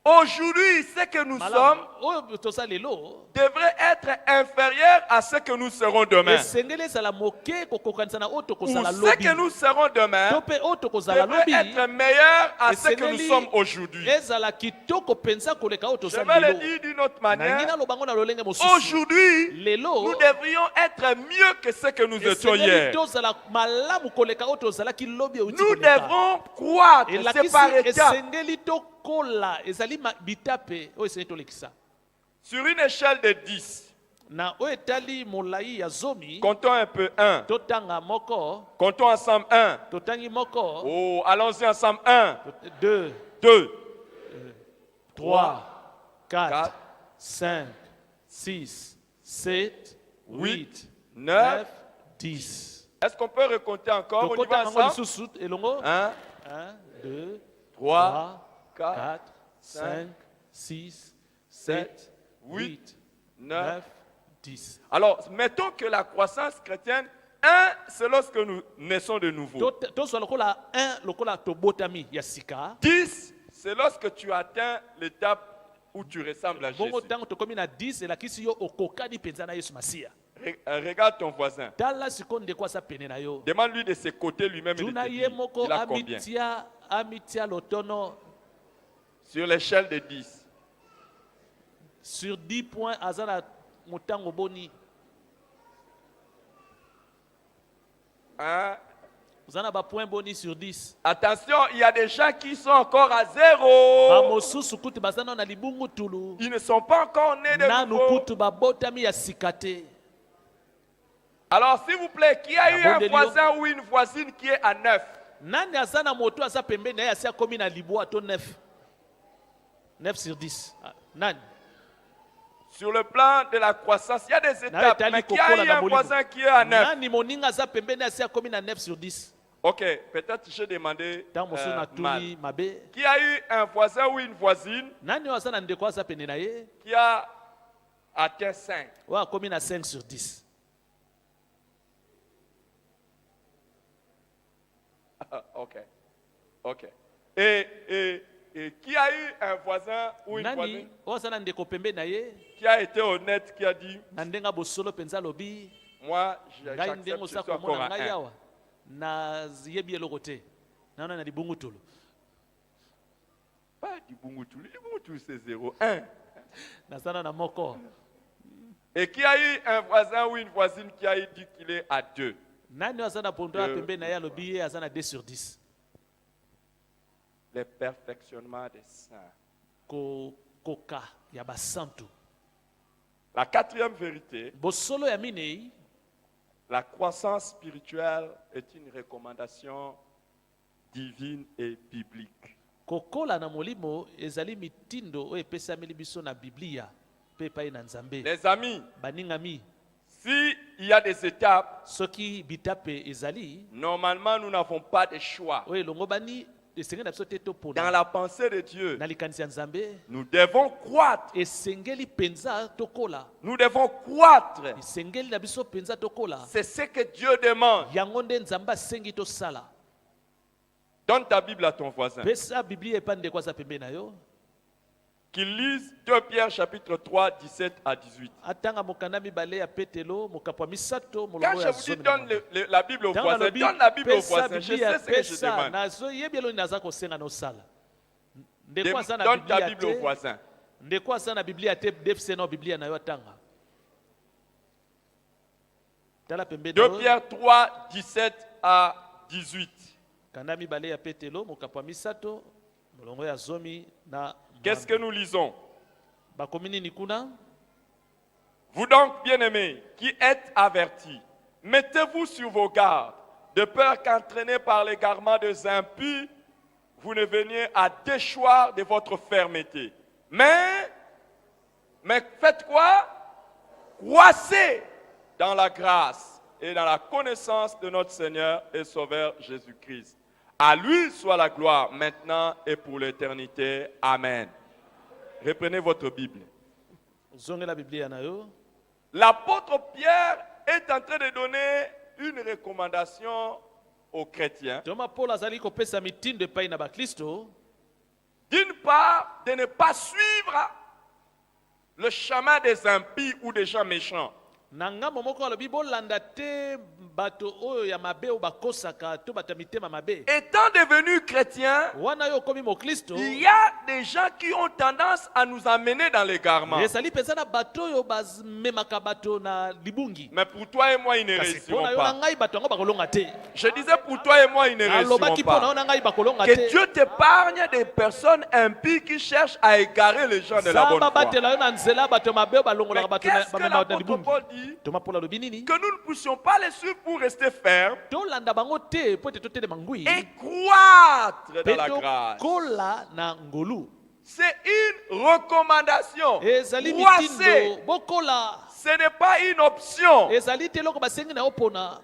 Speaker 1: aujourd'hui, ce que nous sommes
Speaker 2: malamu oyo toza lelo
Speaker 1: devrait être inférieur à ce que nous serons demain.
Speaker 2: esengeli ezala moke kokokanisa na oyo
Speaker 1: Ou
Speaker 2: tokozala
Speaker 1: ce
Speaker 2: lobi
Speaker 1: que nous serons demain
Speaker 2: to mpe oyo tokozala
Speaker 1: devrait
Speaker 2: lobi
Speaker 1: être meilleur à ce que nous
Speaker 2: esengeli
Speaker 1: sommes aujourd'hui.
Speaker 2: ezala kitoko mpenza koleka oyo
Speaker 1: Je
Speaker 2: toza
Speaker 1: vais le
Speaker 2: lelo.
Speaker 1: dire d'une autre
Speaker 2: nangi
Speaker 1: manière.
Speaker 2: naloba ngo na lolenge mosusu
Speaker 1: Aujourd'hui,
Speaker 2: lelo
Speaker 1: nous devrions être mieux que ce que nous étions
Speaker 2: esengeli
Speaker 1: hier.
Speaker 2: tozala malamu koleka oyo tozalaki lobi euti
Speaker 1: Nous
Speaker 2: koleka.
Speaker 1: devons croître, c'est
Speaker 2: elakisi
Speaker 1: par étapes.
Speaker 2: esengeli tokola ezali bitape oyo esengeli tolekisa
Speaker 1: Sur une échelle de 10,
Speaker 2: na oyo etali molai ya zomi
Speaker 1: comptons un peu 1.
Speaker 2: totanga moko
Speaker 1: Comptons ensemble 1.
Speaker 2: totangi moko
Speaker 1: Oh, allons-y ensemble 1,
Speaker 2: 2
Speaker 1: 2,
Speaker 2: 3 4
Speaker 1: 4,
Speaker 2: 5 6 7 8
Speaker 1: 9.
Speaker 2: 9 10
Speaker 1: Est-ce qu'on peut recompter encore? On y va
Speaker 2: tokotanga ngo
Speaker 1: ensemble?
Speaker 2: lisusu elongo
Speaker 1: 1,
Speaker 2: 1 2
Speaker 1: 3,
Speaker 2: 3
Speaker 1: 4,
Speaker 2: 4 5 6 7 8
Speaker 1: 9.
Speaker 2: 9 10
Speaker 1: Alors, mettons que la croissance chrétienne, 1, c'est lorsque nous naissons de nouveau.
Speaker 2: tozwa lokola 1 lokola tobotami ya sika
Speaker 1: 10, c'est lorsque tu atteins l'étape où tu ressembles à Jésus.
Speaker 2: bongo ntango tokomi na 10 elakisi yo okokani mpenza na yesu masiya
Speaker 1: Regarde ton voisin.
Speaker 2: tala sikoyo ndeko aza pene na yo
Speaker 1: Demande-lui de ses côtés lui-même. Il
Speaker 2: tuna
Speaker 1: te
Speaker 2: ye
Speaker 1: dit,
Speaker 2: moko
Speaker 1: il a combien?
Speaker 2: amitia lotono
Speaker 1: Sur l'échelle de 10.
Speaker 2: sur 10 points aza na motango boni
Speaker 1: Hein?
Speaker 2: oza na bapoint boni sur 10
Speaker 1: Attention, il y a des gens qui sont encore à 0.
Speaker 2: bamosusu kutu baza nano na libungu tulu
Speaker 1: Ils ne sont pas encore nés de
Speaker 2: nanu
Speaker 1: nouveau.
Speaker 2: kutu babotami ya sika te
Speaker 1: Alors, s'il vous plaît, qui a eu un
Speaker 2: Abondelio.
Speaker 1: voisin ou une voisine qui est à 9?
Speaker 2: nani aza na moto aza pembeni na ye asi akomi na libwa to 9 9 sur 10 Ah, nani
Speaker 1: Sur le plan de la croissance, il y a des
Speaker 2: Na
Speaker 1: étapes.
Speaker 2: etali
Speaker 1: Mais qui a
Speaker 2: kokola
Speaker 1: eu
Speaker 2: na
Speaker 1: un
Speaker 2: molimo.
Speaker 1: voisin qui est à 9?
Speaker 2: nani moninga aza pembeni asi akomi na 9 sur 10
Speaker 1: Ok, peut-être j'ai demandé
Speaker 2: ntango mosusu
Speaker 1: mal.
Speaker 2: natuli mabe
Speaker 1: Qui a eu un voisin ou une voisine
Speaker 2: nani oyo aza na ndeko aza pene na ye
Speaker 1: qui a atteint 5?
Speaker 2: oyo akomi na 5 sur 10
Speaker 1: Ok, ok. Et qui a eu un voisin ou une
Speaker 2: nani
Speaker 1: voisine
Speaker 2: oyo aza na ndeko pembeni na ye
Speaker 1: qui a été honnête, qui a dit,
Speaker 2: na ndenga bosolo mpenza alobi
Speaker 1: moi,
Speaker 2: ngai
Speaker 1: j'accepte,
Speaker 2: ndenge
Speaker 1: je
Speaker 2: oza
Speaker 1: suis encore
Speaker 2: komona
Speaker 1: à
Speaker 2: ngai
Speaker 1: 1.
Speaker 2: awa nayebi eloko te nano na libungu tulu
Speaker 1: Pas du Bungutulu, c'est 0, 1.
Speaker 2: naza na moko
Speaker 1: Et qui a eu un voisin ou une voisine qui a dit qu'il est à 2?
Speaker 2: nani oyo aza na pondo ya pembeni na ye alobi ye aza na 2 sur 10
Speaker 1: Le perfectionnement des saints.
Speaker 2: kokoka ya basantu
Speaker 1: La quatrième vérité,
Speaker 2: bosolo ya minei
Speaker 1: la croissance spirituelle est une recommandation divine et biblique.
Speaker 2: kokola na molimo ezali mitindo oyo epesameli biso na biblia mpe epai na nzambe
Speaker 1: Les amis,
Speaker 2: baningami
Speaker 1: s'il y a des étapes,
Speaker 2: soki bitape ezali
Speaker 1: normalement nous n'avons pas de choix.
Speaker 2: oyo elongo bani esengeli na biso te
Speaker 1: Dans
Speaker 2: topona
Speaker 1: la pensée de Dieu,
Speaker 2: na likanisi ya nzambe
Speaker 1: nous devons croître.
Speaker 2: esengeli mpenza tokola
Speaker 1: Nous devons croître.
Speaker 2: esengeli na biso mpenza tokola
Speaker 1: C'est ce que Dieu demande.
Speaker 2: yango nde nzambe asengi tosala
Speaker 1: Donne ta Bible à ton voisin.
Speaker 2: pesa biblia epai ndeko aza pembeni na yo
Speaker 1: Qu'il lise 2 Pierre chapitre 3, 17 à 18.
Speaker 2: atanga mokanda mibale ya petelo mokapo ya misato
Speaker 1: Quand
Speaker 2: molongo
Speaker 1: je
Speaker 2: ya
Speaker 1: vous dis
Speaker 2: zomi na
Speaker 1: donne
Speaker 2: mwana.
Speaker 1: la Bible au
Speaker 2: Ntango
Speaker 1: voisin,
Speaker 2: nalobi,
Speaker 1: donne la Bible au
Speaker 2: pesa
Speaker 1: voisin. Je
Speaker 2: Biblia,
Speaker 1: sais ce que je
Speaker 2: pesa,
Speaker 1: demande.
Speaker 2: nazoyebi eloko naza kosenga na osala ndeko aza na
Speaker 1: Donne ta
Speaker 2: biblia
Speaker 1: Bible au
Speaker 2: te
Speaker 1: voisin.
Speaker 2: ndeko aza na biblia te defise na biblia na yo atanga tala pembeni
Speaker 1: 2 Pierre 3, 17 à 18.
Speaker 2: kanda mibale ya petelo mokapo ya misato molongo ya zomi na
Speaker 1: Qu'est-ce que nous lisons?
Speaker 2: bakomi nini kuna
Speaker 1: Vous donc, bien-aimés, qui êtes avertis, mettez-vous sur vos gardes, de peur qu'entraînés par l'égarement des impies, vous ne veniez à déchoir de votre fermeté. Mais faites quoi? Croissez dans la grâce et dans la connaissance de notre Seigneur et Sauveur Jésus-Christ. À lui soit la gloire maintenant et pour l'éternité. Amen. Reprenez votre Bible.
Speaker 2: zongela biblia na yo.
Speaker 1: L'apôtre Pierre est en train de donner une recommandation aux chrétiens.
Speaker 2: Toma Paul azali kopesa mitindo epai na bakristo.
Speaker 1: D'une part, de ne pas suivre le chemin des impies ou des gens méchants.
Speaker 2: Na ngambo moko alobi bolanda te bato oyo ya mabe oyo bakosaka to bato ya mitema mabe.
Speaker 1: Étant devenu chrétien,
Speaker 2: Wana yo komi mokristo.
Speaker 1: il y a des gens qui ont tendance à nous amener dans l'égarement.
Speaker 2: Ezali penza na bato oyo bazmemaka bato na libungi.
Speaker 1: Mais pour toi et moi, ils ne
Speaker 2: Kasi
Speaker 1: réussiront
Speaker 2: pona yo na
Speaker 1: pas.
Speaker 2: ngai bato yango bakolonga te.
Speaker 1: Je disais pour toi et moi, ils ne
Speaker 2: Alobaki
Speaker 1: réussiront
Speaker 2: pona yo
Speaker 1: pas.
Speaker 2: na ngai bakolonga
Speaker 1: Que
Speaker 2: te.
Speaker 1: Dieu t'épargne des personnes impies qui cherchent à égarer les gens de la bonne
Speaker 2: Zamba
Speaker 1: foi.
Speaker 2: batela yo na nzela bato mabe balongola
Speaker 1: Mais
Speaker 2: bato na
Speaker 1: qu'est-ce que
Speaker 2: bamema na
Speaker 1: l'apôtre
Speaker 2: libungi.
Speaker 1: Paul dit?
Speaker 2: Toma Paul alobi nini?
Speaker 1: Que nous ne puissions pas les suivre pour rester fermes
Speaker 2: Tolanda bango te po ete totelema ngwi.
Speaker 1: et croître dans
Speaker 2: Pe
Speaker 1: la grâce.
Speaker 2: tokola na ngolu.
Speaker 1: C'est une recommandation.
Speaker 2: Ezali
Speaker 1: Croissez.
Speaker 2: mitindo bokola.
Speaker 1: Ce n'est pas une option.
Speaker 2: Ezali te eloko basengi na yo pona.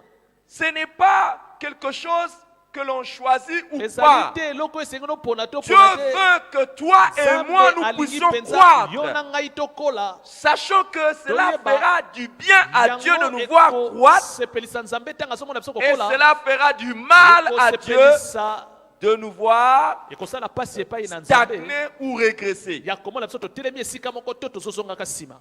Speaker 1: Ce n'est pas quelque chose que l'on choisit ou
Speaker 2: Ezali
Speaker 1: pas.
Speaker 2: te eloko esengi no pona to
Speaker 1: Dieu
Speaker 2: pona te.
Speaker 1: veut que toi et
Speaker 2: Nzambe
Speaker 1: moi nous
Speaker 2: alingi
Speaker 1: puissions
Speaker 2: penza yo na
Speaker 1: croître.
Speaker 2: ngai tokola.
Speaker 1: Sachant que cela
Speaker 2: Toyeba.
Speaker 1: fera du bien à
Speaker 2: Yango
Speaker 1: Dieu de nous voir croître.
Speaker 2: sepelisa Nzambe tanga somona biso
Speaker 1: Et
Speaker 2: kokola.
Speaker 1: cela fera du mal à Dieu
Speaker 2: Ekosepelisa-
Speaker 1: de nous voir
Speaker 2: ekosala pasi epai na Nzambe.
Speaker 1: stagner ou régresser.
Speaker 2: Ya komona biso totelemi esika moko to tozozongaka nsima.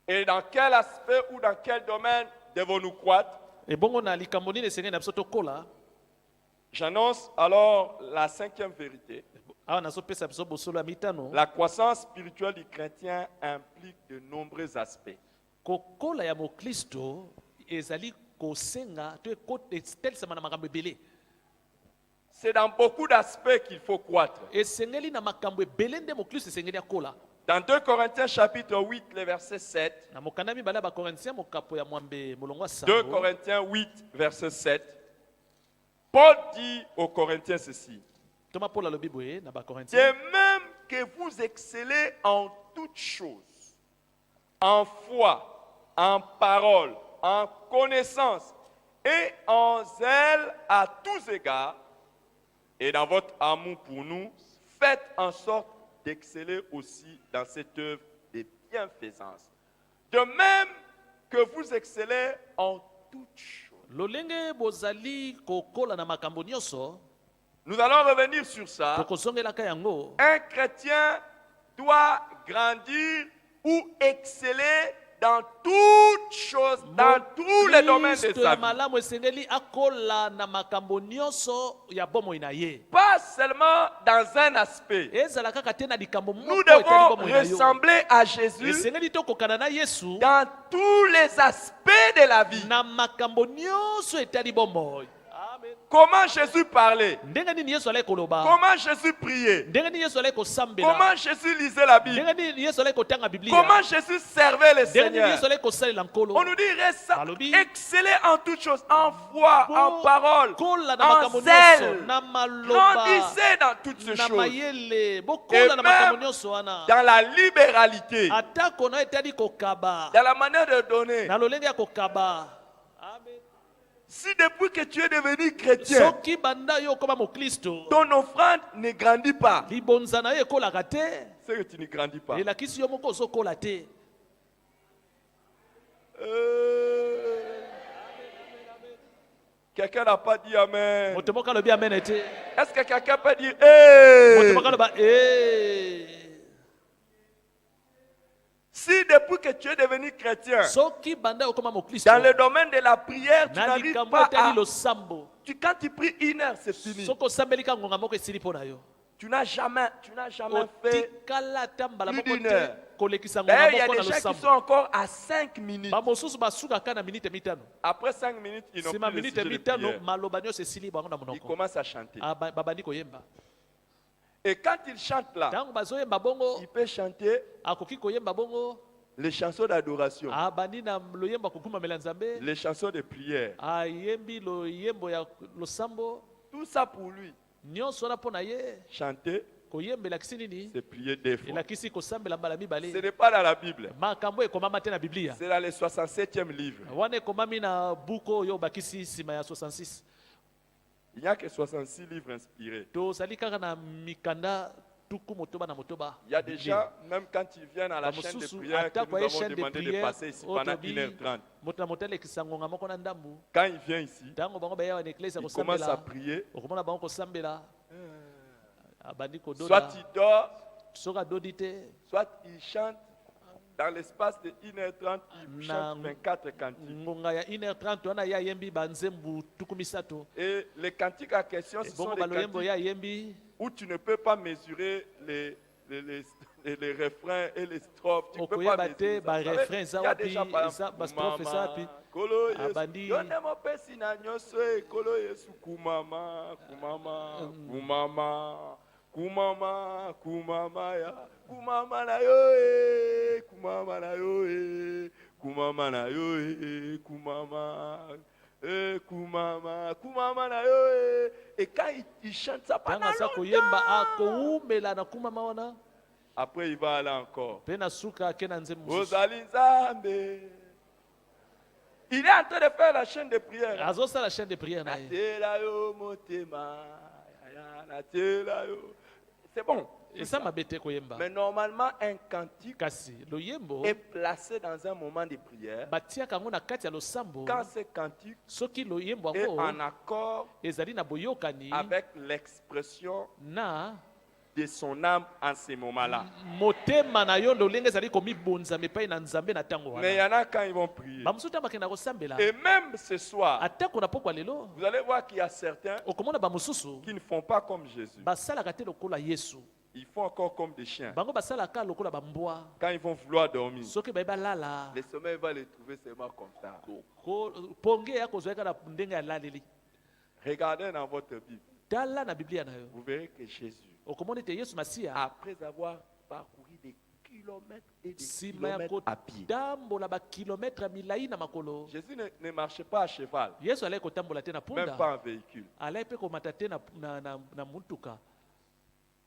Speaker 1: Et dans quel aspect ou dans quel domaine devons-nous croître?
Speaker 2: Ebongo na likambo nini esengeli na biso tokola.
Speaker 1: J'annonce alors la cinquième vérité.
Speaker 2: Awa nazopesa biso bosolo ya mitano.
Speaker 1: La croissance spirituelle du chrétien implique de nombreux aspects.
Speaker 2: Kokola ya mokristo ezali kosenga to ekotelisama na makambo ebele.
Speaker 1: C'est dans beaucoup d'aspects qu'il faut croître.
Speaker 2: Esengeli na makambo ebele nde mokristo esengeli akola.
Speaker 1: Dans 2 Corinthiens chapitre 8, le verset 7,
Speaker 2: Na mokanda mibale ya bakorintien mokapo ya mwambe molongo
Speaker 1: 2
Speaker 2: ya sango.
Speaker 1: Corinthiens 8, verset 7, Paul dit aux Corinthiens ceci:
Speaker 2: Toma Paul alobi boye na
Speaker 1: de
Speaker 2: bakorintien.
Speaker 1: même que vous excellez en toutes choses, en foi, en parole, en connaissance et en zèle à tous égards, et dans votre amour pour nous, faites en sorte d'exceller aussi dans cette œuvre de bienfaisance. De même que vous excellez en toutes choses.
Speaker 2: Lolenge bozali kokola na makambo nyonso.
Speaker 1: Nous allons revenir sur ça.
Speaker 2: Tokozongelaka yango.
Speaker 1: Un chrétien doit grandir ou exceller dans toutes choses, dans tous les domaines de
Speaker 2: Mokristo
Speaker 1: sa
Speaker 2: ya
Speaker 1: vie.
Speaker 2: malamu esengeli akola na makambo nyonso ya bomoi na ye.
Speaker 1: Pas seulement dans un aspect.
Speaker 2: Ezala kaka te na likambo
Speaker 1: Nous
Speaker 2: moko etali
Speaker 1: devons
Speaker 2: bomoi na yo.
Speaker 1: ressembler à Jésus
Speaker 2: Esengeli tokokana na Yesu
Speaker 1: dans tous les aspects de la vie.
Speaker 2: na makambo nyonso etali bomoi. Amen.
Speaker 1: Comment Jésus parlait,
Speaker 2: Ndenge nini Yesu alai koloba?
Speaker 1: comment Jésus priait,
Speaker 2: Ndenge nini Yesu alai kosambela?
Speaker 1: comment Jésus lisait la Bible,
Speaker 2: Ndenge nini Yesu alai kotanga Biblia?
Speaker 1: comment Jésus servait le
Speaker 2: Ndenge nini
Speaker 1: Seigneur.
Speaker 2: Yesu alai kosalela nkolo?
Speaker 1: On nous dit
Speaker 2: Alobi.
Speaker 1: exceller en toutes choses, en foi, en parole,
Speaker 2: Kola na
Speaker 1: en
Speaker 2: makambo
Speaker 1: zèle.
Speaker 2: nyonso, na maloba,
Speaker 1: Grandissez dans toutes ces
Speaker 2: na
Speaker 1: choses.
Speaker 2: mayele,
Speaker 1: Et
Speaker 2: bokola na makambo
Speaker 1: même
Speaker 2: nyonso wana.
Speaker 1: dans la libéralité,
Speaker 2: Atako na etali kokaba.
Speaker 1: dans la manière de donner.
Speaker 2: Na lolenge ya kokaba. Amen.
Speaker 1: Si depuis que tu es devenu chrétien,
Speaker 2: Soki banda yo koma mokristo,
Speaker 1: ton offrande ne grandit pas,
Speaker 2: libonza na yo ekolaka te,
Speaker 1: c'est que tu ne grandis pas.
Speaker 2: elakisi yo moko ozokola te.
Speaker 1: Quelqu'un n'a pas dit Amen.
Speaker 2: Moto moko alobi amen te.
Speaker 1: Est-ce que quelqu'un peut dire
Speaker 2: Moto
Speaker 1: Hey?
Speaker 2: moko aloba
Speaker 1: Si depuis que tu es devenu chrétien,
Speaker 2: soki banda yo koma mokristo,
Speaker 1: dans le domaine de la prière, tu
Speaker 2: na
Speaker 1: n'arrives
Speaker 2: likambo
Speaker 1: pas
Speaker 2: etali
Speaker 1: à...
Speaker 2: losambo,
Speaker 1: Quand tu pries 1 heure, c'est fini.
Speaker 2: soko osambelika ngonga moko esili mpo na yo.
Speaker 1: Tu n'as jamais fait...
Speaker 2: Otikala ata mbala
Speaker 1: plus
Speaker 2: moko
Speaker 1: d'une
Speaker 2: te
Speaker 1: heure.
Speaker 2: kolekisa
Speaker 1: D'ailleurs,
Speaker 2: ngonga
Speaker 1: il y a
Speaker 2: moko
Speaker 1: des
Speaker 2: na
Speaker 1: gens qui sont
Speaker 2: losambo.
Speaker 1: encore à 5 minutes.
Speaker 2: Bamosusu basukaka na minute mitano.
Speaker 1: Après 5 minutes, ils n'ont
Speaker 2: Sima
Speaker 1: plus le
Speaker 2: minute
Speaker 1: sujet de
Speaker 2: mitano
Speaker 1: prière.
Speaker 2: maloba nyonso esili bango na
Speaker 1: Ils
Speaker 2: monoko.
Speaker 1: commencent à chanter.
Speaker 2: Babandi koyemba.
Speaker 1: Et quand ils chantent là,
Speaker 2: Tango bazoyemba bongo,
Speaker 1: ils peuvent chanter
Speaker 2: akoki koyemba bongo,
Speaker 1: les chansons d'adoration,
Speaker 2: abandi na loyemba kokumamela Nzambe,
Speaker 1: les chansons de prière.
Speaker 2: ayembi loyembo ya losambo,
Speaker 1: Tout ça pour lui.
Speaker 2: nyonso wana mpo na ye,
Speaker 1: Chanter,
Speaker 2: koyemba elakisi nini
Speaker 1: c'est prier 2 fois.
Speaker 2: elakisi kosambela mbala
Speaker 1: Ce
Speaker 2: mibale
Speaker 1: n'est pas dans la Bible.
Speaker 2: makambo ekomama te na biblia
Speaker 1: C'est dans le 67e livre.
Speaker 2: wana ekomami na buku oyo bakisi nsima ya 66
Speaker 1: Il n'y a que 66 livres inspirés.
Speaker 2: tozali kaka na mikanda tuku motoba na motoba
Speaker 1: Il y a des gens, même quand ils viennent à la chaîne de
Speaker 2: bamosusu
Speaker 1: prière, que
Speaker 2: atako
Speaker 1: nous
Speaker 2: aye
Speaker 1: avons
Speaker 2: chaîne de
Speaker 1: demandé de
Speaker 2: prière
Speaker 1: passer ici
Speaker 2: oyo
Speaker 1: pendant
Speaker 2: tobi
Speaker 1: 1h30.
Speaker 2: moto na moto alekisa ngonga moko na ndambu
Speaker 1: Quand il vient ici,
Speaker 2: ntango bango bayawa na eklise
Speaker 1: il commence à
Speaker 2: kosambela
Speaker 1: prier.
Speaker 2: okomona bango kosambela abandi
Speaker 1: Soit
Speaker 2: kodola
Speaker 1: il dort,
Speaker 2: soki adodi te
Speaker 1: soit il chante. Dans l'espace de 1h30, il chante 24 cantiques.
Speaker 2: ngonga ya 1h30 wana ye ayembi banzembu tuku misato
Speaker 1: Et les cantiques en question, ce sont
Speaker 2: bongo
Speaker 1: des
Speaker 2: baloyembo ye
Speaker 1: cantiques
Speaker 2: ayembi
Speaker 1: où tu ne peux pas mesurer les refrains et les strophes. Tu ne peux pas
Speaker 2: okoyeba te
Speaker 1: mesurer ça. Vous savez,
Speaker 2: barefrain
Speaker 1: il
Speaker 2: eza
Speaker 1: y a
Speaker 2: wapi
Speaker 1: déjà par
Speaker 2: eza
Speaker 1: exemple,
Speaker 2: bastrofe eza wapi
Speaker 1: Kolo Yesu.
Speaker 2: Abandi.
Speaker 1: Yone mopesi na nyonso e, Kolo Yesu kumama, kumama, kumama. Kumama, kumama ya, kumama na yo e, kumama na yo e, kumama na yo e, kumama, kumama, kumama na yo e. Et quand il chante ça pendant
Speaker 2: ntango aza koyemba akowumela na kumama wana
Speaker 1: après il va aller encore.
Speaker 2: mpe na suka ake na nzembo mosusu
Speaker 1: Ozali Nzambe. Il est en train de faire la chaîne de prière.
Speaker 2: azosala chaîne de prière na ye
Speaker 1: Natela yo motema, natela yo. C'est bon.
Speaker 2: eza mabe te koyemba
Speaker 1: Mais normalement, un cantique
Speaker 2: kasi loyembo
Speaker 1: est placé dans un moment de prière
Speaker 2: batiaka yango na kati ya losambo
Speaker 1: quand ce cantique
Speaker 2: soki loyembo
Speaker 1: est
Speaker 2: yango
Speaker 1: en accord
Speaker 2: ezali na boyokani
Speaker 1: avec l'expression
Speaker 2: na
Speaker 1: de son âme en ce moment-là.
Speaker 2: motema na yo lolenge ezali komibonzama epai na nzambe na ntango
Speaker 1: Mais il y
Speaker 2: wana
Speaker 1: en a quand ils vont prier.
Speaker 2: bamosusu ntango bakenda kosambela
Speaker 1: Et même ce soir,
Speaker 2: atako na pokwa lelo
Speaker 1: vous allez voir qu'il y a certains
Speaker 2: okomona bamosusu
Speaker 1: qui ne font pas comme Jésus.
Speaker 2: basalaka te lokola yesu
Speaker 1: Ils font encore comme des chiens.
Speaker 2: bango basalaka lokola bambwa
Speaker 1: Quand ils vont vouloir dormir,
Speaker 2: soki baye balala
Speaker 1: le sommeil va les trouver seulement comme ça.
Speaker 2: ponge ya kozwa kaka na ndenge ya laleli
Speaker 1: Regardez dans votre Bible.
Speaker 2: tala na biblia na yo
Speaker 1: Vous verrez que Jésus,
Speaker 2: okomona ete yesu masiya
Speaker 1: après avoir parcouru des kilomètres et des
Speaker 2: nsima ya
Speaker 1: kilomètres à pied,
Speaker 2: kotambola bakilometre ya milai na makolo
Speaker 1: Jésus ne marchait pas à cheval,
Speaker 2: yesu alai kotambola te na
Speaker 1: même
Speaker 2: punda
Speaker 1: pas en véhicule.
Speaker 2: alai mpe komata te na mutuka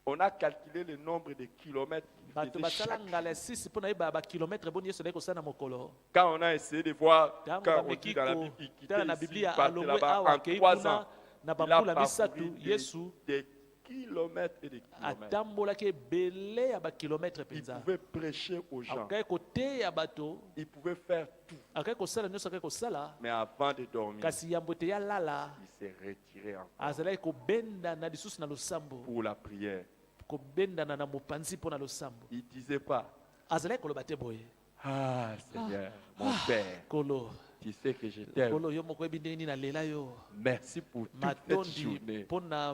Speaker 1: On a calculé le nombre de kilomètres qu'il
Speaker 2: bato
Speaker 1: faisait
Speaker 2: basala
Speaker 1: chaque
Speaker 2: ngala
Speaker 1: jour.
Speaker 2: 6 mpo na yeba bakilometre boni yesu alai kosala na mokolo
Speaker 1: Quand on a essayé de voir,
Speaker 2: ntango
Speaker 1: quand on
Speaker 2: bameki
Speaker 1: dit dans la Bible, il quittait
Speaker 2: kotala na
Speaker 1: ici, il
Speaker 2: biblia
Speaker 1: partait
Speaker 2: alongwe
Speaker 1: là-bas
Speaker 2: awa
Speaker 1: en
Speaker 2: akei
Speaker 1: 3
Speaker 2: kuna
Speaker 1: ans.
Speaker 2: na
Speaker 1: Il a
Speaker 2: bambula
Speaker 1: parcouru
Speaker 2: misatu yesu
Speaker 1: des kilomètres et des kilomètres.
Speaker 2: atambolaki ebele ya bakilometre
Speaker 1: Il
Speaker 2: mpenza
Speaker 1: pouvait prêcher aux gens.
Speaker 2: akokaki koteya bato
Speaker 1: Il pouvait faire tout.
Speaker 2: akokaki kosala nyonso akokaki kosala
Speaker 1: Mais avant de dormir,
Speaker 2: kasi yambo te yalala
Speaker 1: il s'est retiré encore
Speaker 2: azalaki kobendana lisusu na losambo
Speaker 1: pour la prière.
Speaker 2: kobendana na mopanzi mpo na losambo
Speaker 1: Il ne disait pas,
Speaker 2: azalaki koloba te boye
Speaker 1: ah Seigneur, mon Père,
Speaker 2: kolo
Speaker 1: tu sais que je t'aime.
Speaker 2: kolo yo moko yebi ndenge nini nalela yo
Speaker 1: Merci pour toute cette
Speaker 2: matondi
Speaker 1: journée.
Speaker 2: mpo na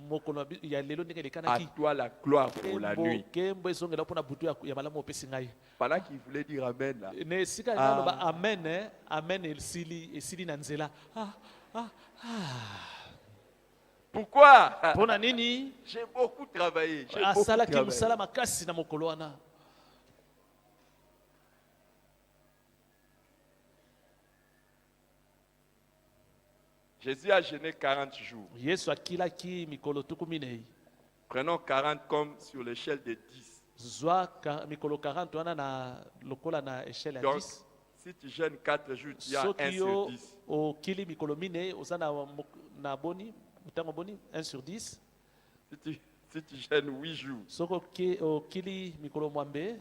Speaker 2: mokolo ya lelo ndenge
Speaker 1: À
Speaker 2: elekanaki
Speaker 1: toi la gloire pour la nuit.
Speaker 2: kembo ezongela mpo na butu ya malamu opesi ngai
Speaker 1: Pendant qu'il voulait dire Amen, là,
Speaker 2: na esika ezaloba amen amen esili na nzela
Speaker 1: pourquoi
Speaker 2: mpo na nini
Speaker 1: j'ai beaucoup travaillé. J'ai beaucoup
Speaker 2: asalaki
Speaker 1: travaillé.
Speaker 2: mosala makasi na mokolo wana
Speaker 1: Jésus a jeûné 40 jours.
Speaker 2: yesu akilaki mikolo tuku minei
Speaker 1: Prenons 40 comme sur l'échelle de 10.
Speaker 2: zwa mikolo 40 wana na lokola na échelle ya
Speaker 1: Donc,
Speaker 2: 10
Speaker 1: si tu jeûnes 4 jours, tu as 1
Speaker 2: soki
Speaker 1: sur
Speaker 2: yo
Speaker 1: 10.
Speaker 2: okili mikolo minei oza na boni ntango boni 1 sur 10
Speaker 1: Si tu jeûnes 8 jours,
Speaker 2: soki okili mikolo mwambe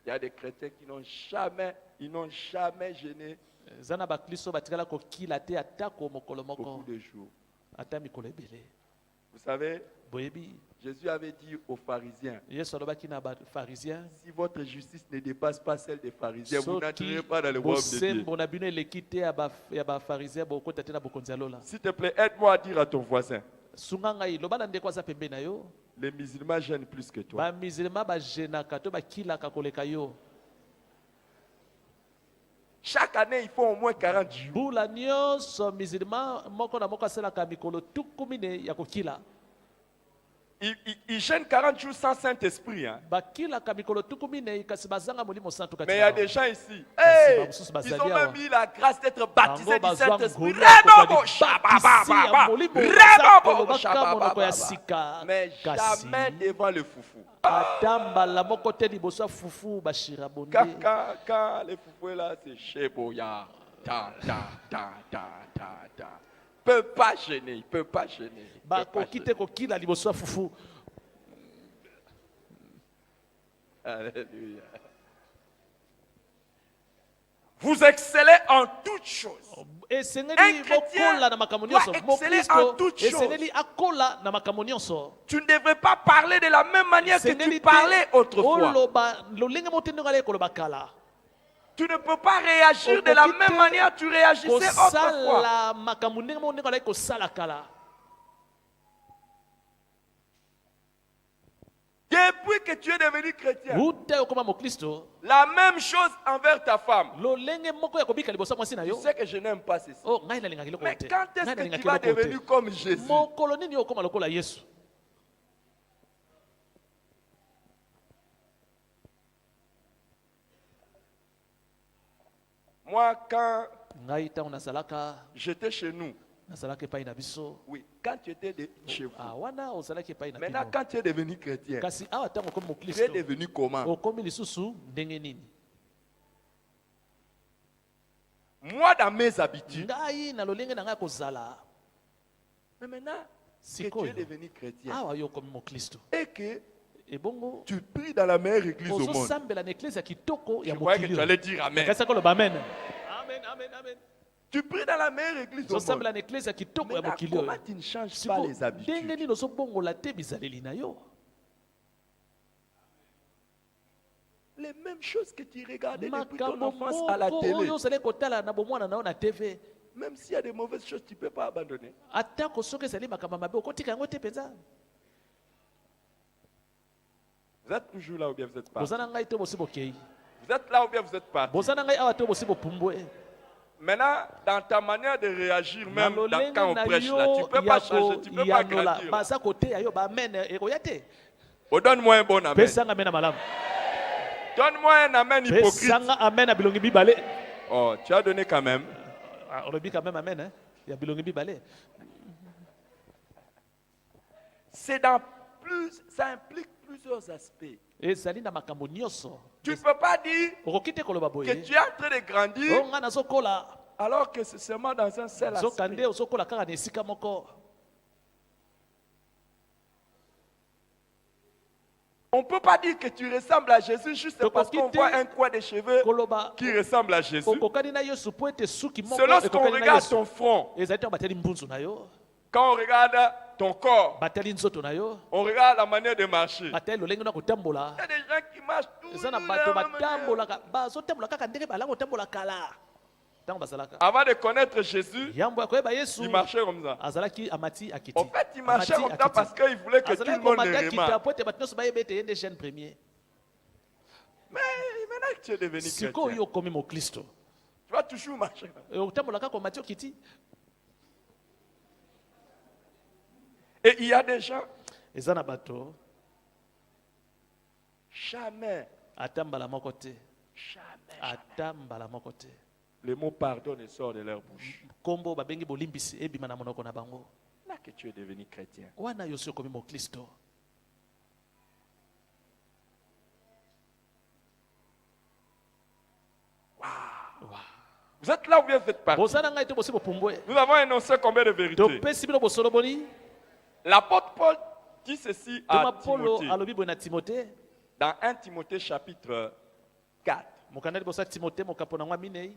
Speaker 1: il y a des chrétiens qui n'ont jamais jeûné
Speaker 2: eza na baklisto batikala kokila te atako mokolo moko
Speaker 1: beaucoup de jours.
Speaker 2: ata mikolo ebele
Speaker 1: Vous savez,
Speaker 2: boyebi
Speaker 1: Jésus avait dit aux pharisiens,
Speaker 2: yesu alobaki na bafarisien
Speaker 1: si votre justice ne dépasse pas celle des pharisiens, vous
Speaker 2: soki
Speaker 1: n'entrerez pas dans le royaume de Dieu.
Speaker 2: bosembo na bino eleki te ya bafarisien bokota te na bokonzi ya lola
Speaker 1: S'il te plaît, aide-moi à dire à ton voisin,
Speaker 2: sunga ngai loba na ndeko aza pembeni na yo
Speaker 1: les musulmans jeûnent plus que toi.
Speaker 2: bamisilema bajenaka to bakilaka koleka yo
Speaker 1: Chaque année, il faut au moins 40 jours.
Speaker 2: mbula nyonso misilema moko na moko asalaka mikolo tuku mine ya kokila
Speaker 1: ils gênent 40 jours sans Saint-Esprit. Hein.
Speaker 2: bakilaka mikolo tuku minei kasi bazanga molimo santu kati
Speaker 1: Mais il y
Speaker 2: na
Speaker 1: a
Speaker 2: bango.
Speaker 1: des gens ici.
Speaker 2: Kasi
Speaker 1: Hey,
Speaker 2: bamosusu bazali
Speaker 1: ils ont
Speaker 2: awa.
Speaker 1: même eu la grâce d'être baptisés
Speaker 2: Bango
Speaker 1: du Saint-Esprit.
Speaker 2: bazwa ngolu ya
Speaker 1: Rebobo,
Speaker 2: kokali
Speaker 1: shabababa,
Speaker 2: batisi ya molimo baza kolobaka monoko ya sika.
Speaker 1: mais
Speaker 2: Kasi
Speaker 1: jamais devant le foufou.
Speaker 2: ata mbala moko te liboso ya fufu bashira bonde.
Speaker 1: Quand les foufous là, c'est Sheboya. Ta, ta, ta, ta, ta, ta. Peut pas gêner, il peut pas gêner.
Speaker 2: bakoki te kokila liboso ya fufu.
Speaker 1: Alléluia. Vous excellez en toutes choses.
Speaker 2: esengeli bokola na makambo nyonso.
Speaker 1: doit exceller en toutes choses.
Speaker 2: esengeli akola na makambo nyonso.
Speaker 1: Tu ne devrais pas parler de la même manière que tu parlais autrefois.
Speaker 2: oloba lolenge moko te ndenge ali koloba kala.
Speaker 1: Tu ne peux pas réagir de la même manière que tu réagissais autrefois.
Speaker 2: kosala makambo ndenge moko ndenge ali kosala kala.
Speaker 1: Depuis que tu es devenu chrétien,
Speaker 2: ute okoma mokristo
Speaker 1: la même chose envers ta femme.
Speaker 2: lolenge moko ya kobika liboso ya mwasi na
Speaker 1: Tu
Speaker 2: yo.
Speaker 1: sais que je n'aime pas ceci.
Speaker 2: Oh, ngai nalingaki eloko
Speaker 1: Mais
Speaker 2: te.
Speaker 1: quand est-ce
Speaker 2: Ngai
Speaker 1: que tu
Speaker 2: nalingaki
Speaker 1: vas
Speaker 2: eloko te.
Speaker 1: devenir comme Jésus?
Speaker 2: mokolo nini okoma lokola yesu?
Speaker 1: Moi, quand
Speaker 2: ngai ntango nazalaka
Speaker 1: j'étais chez nous,
Speaker 2: nazalaki epai na biso.
Speaker 1: oui, quand tu étais chez vous,
Speaker 2: wana ozalaki epai na
Speaker 1: maintenant
Speaker 2: bino.
Speaker 1: quand tu es devenu chrétien,
Speaker 2: kasi awa ntango okomi
Speaker 1: tu es
Speaker 2: mokristo
Speaker 1: devenu comment?
Speaker 2: okomi lisusu ndenge nini?
Speaker 1: Moi, dans mes habitudes,
Speaker 2: ngai na lolenge na ngai kozala
Speaker 1: mais maintenant que tu
Speaker 2: sikoyo
Speaker 1: es devenu chrétien
Speaker 2: awa yo okomi mokristo
Speaker 1: et que
Speaker 2: ebongo
Speaker 1: tu pries dans la meilleure église au monde,
Speaker 2: ozosambela na eklise ya kitoko ya
Speaker 1: je croyais que tu
Speaker 2: mokili.
Speaker 1: allais dire Amen.
Speaker 2: kasi akoloba amen. Amen, amen, amen.
Speaker 1: Tu pries dans la meilleure église au monde.
Speaker 2: ozosambela na eklise ya kitoko ya
Speaker 1: Maintenant,
Speaker 2: mokili
Speaker 1: comment
Speaker 2: oyo.
Speaker 1: tu ne changes pas
Speaker 2: Siko,
Speaker 1: les habitudes?
Speaker 2: ndenge nini ozobongola te bizaleli na yo?
Speaker 1: Les mêmes choses que tu regardais depuis ton
Speaker 2: makambo
Speaker 1: enfance à la
Speaker 2: moko
Speaker 1: télé.
Speaker 2: oyo ozali kotala na bomwana na yo na tv.
Speaker 1: Même s'il y a des mauvaises choses, tu ne peux pas abandonner.
Speaker 2: atako soki ezali makambo mabe okotika yango te mpenza.
Speaker 1: Vous êtes toujours là ou bien vous êtes pas?
Speaker 2: boza na ngai te bosi bokei.
Speaker 1: Vous êtes là ou bien vous êtes pas?
Speaker 2: boza na ngai awa te bosi bopumbwe.
Speaker 1: Maintenant, dans ta manière de réagir, même
Speaker 2: Na lolenge
Speaker 1: quand on
Speaker 2: na
Speaker 1: prêche
Speaker 2: yo
Speaker 1: là, tu ne peux
Speaker 2: ya
Speaker 1: pas changer, tu ne peux pas
Speaker 2: yanola.
Speaker 1: grandir.
Speaker 2: baza koteya yo bamen ekoya te.
Speaker 1: Oh, donne-moi un bon amen.
Speaker 2: pesanga amen na malamu.
Speaker 1: Donne-moi un amen hypocrite.
Speaker 2: pesanga amen na bilongi bibale.
Speaker 1: Oh, tu as donné quand même.
Speaker 2: olobi quand même amen ya bilongi bibale.
Speaker 1: Ça implique plusieurs aspects.
Speaker 2: ezali na makambo nyonso.
Speaker 1: Tu ne peux pas dire
Speaker 2: okoki te koloba
Speaker 1: que
Speaker 2: boye
Speaker 1: tu es en train de grandir
Speaker 2: o ngai nazokola
Speaker 1: alors que c'est seulement dans un seul
Speaker 2: zoka
Speaker 1: aspect.
Speaker 2: nde ozokola kaka na esika moko.
Speaker 1: On ne peut pas dire que tu ressembles à Jésus juste
Speaker 2: Donc,
Speaker 1: parce qu'on
Speaker 2: quitter-
Speaker 1: voit un coin de cheveux
Speaker 2: koloba
Speaker 1: qui ressemble à Jésus.
Speaker 2: okokani na yesu po ete suki moko
Speaker 1: C'est lorsqu'on
Speaker 2: ekokani na
Speaker 1: regarde
Speaker 2: yesu.
Speaker 1: ton front,
Speaker 2: ezali ntango bateli mbunzu na yo,
Speaker 1: quand on regarde ton corps,
Speaker 2: bateli nzoto na yo,
Speaker 1: on regarde la manière de marcher.
Speaker 2: bateli lolenge na kotambola.
Speaker 1: Il y a des gens qui marchent tous
Speaker 2: eza na
Speaker 1: de
Speaker 2: bato
Speaker 1: la même manière.
Speaker 2: batambolaka bazotambola kaka ndenge balanga kotambola kala ntango bazalaka.
Speaker 1: Avant de connaître Jésus,
Speaker 2: yambo ya koyeba yesu
Speaker 1: il marchait comme ça.
Speaker 2: azalaki amati akiti.
Speaker 1: En fait, il marchait
Speaker 2: Amati
Speaker 1: comme ça
Speaker 2: akiti.
Speaker 1: parce qu'il voulait que tout le
Speaker 2: azalaki
Speaker 1: monde
Speaker 2: komata
Speaker 1: le
Speaker 2: kita
Speaker 1: remarque.
Speaker 2: po ete bato nyonso bayeba ete ye nde jeune premier.
Speaker 1: Mais maintenant que tu es devenu
Speaker 2: sikoyo
Speaker 1: chrétien,
Speaker 2: okomi mokristo
Speaker 1: tu vas toujours marcher.
Speaker 2: otambola kaka omati okiti.
Speaker 1: Et il y a des gens,
Speaker 2: eza na bato
Speaker 1: jamais,
Speaker 2: ata mbala moko te,
Speaker 1: jamais,
Speaker 2: ata mbala moko te
Speaker 1: le mot pardon ne sort de leur bouche.
Speaker 2: kombo babengi bolimbisi ebima na monoko na bango.
Speaker 1: Là que tu es devenu chrétien.
Speaker 2: wana yo si okomi mokristo.
Speaker 1: Vous êtes là ou bien vous êtes parti?
Speaker 2: boza na ngai te bosi bopumbwe
Speaker 1: Nous avons énoncé combien de vérités?
Speaker 2: topesi bino bosolo boni.
Speaker 1: L'apôtre Paul dit ceci à
Speaker 2: toma polo
Speaker 1: Timothée
Speaker 2: alobi boye na timote
Speaker 1: dans 1 Timothée chapitre 4.
Speaker 2: mokanda liboso ya timote mokapo na ngwa minei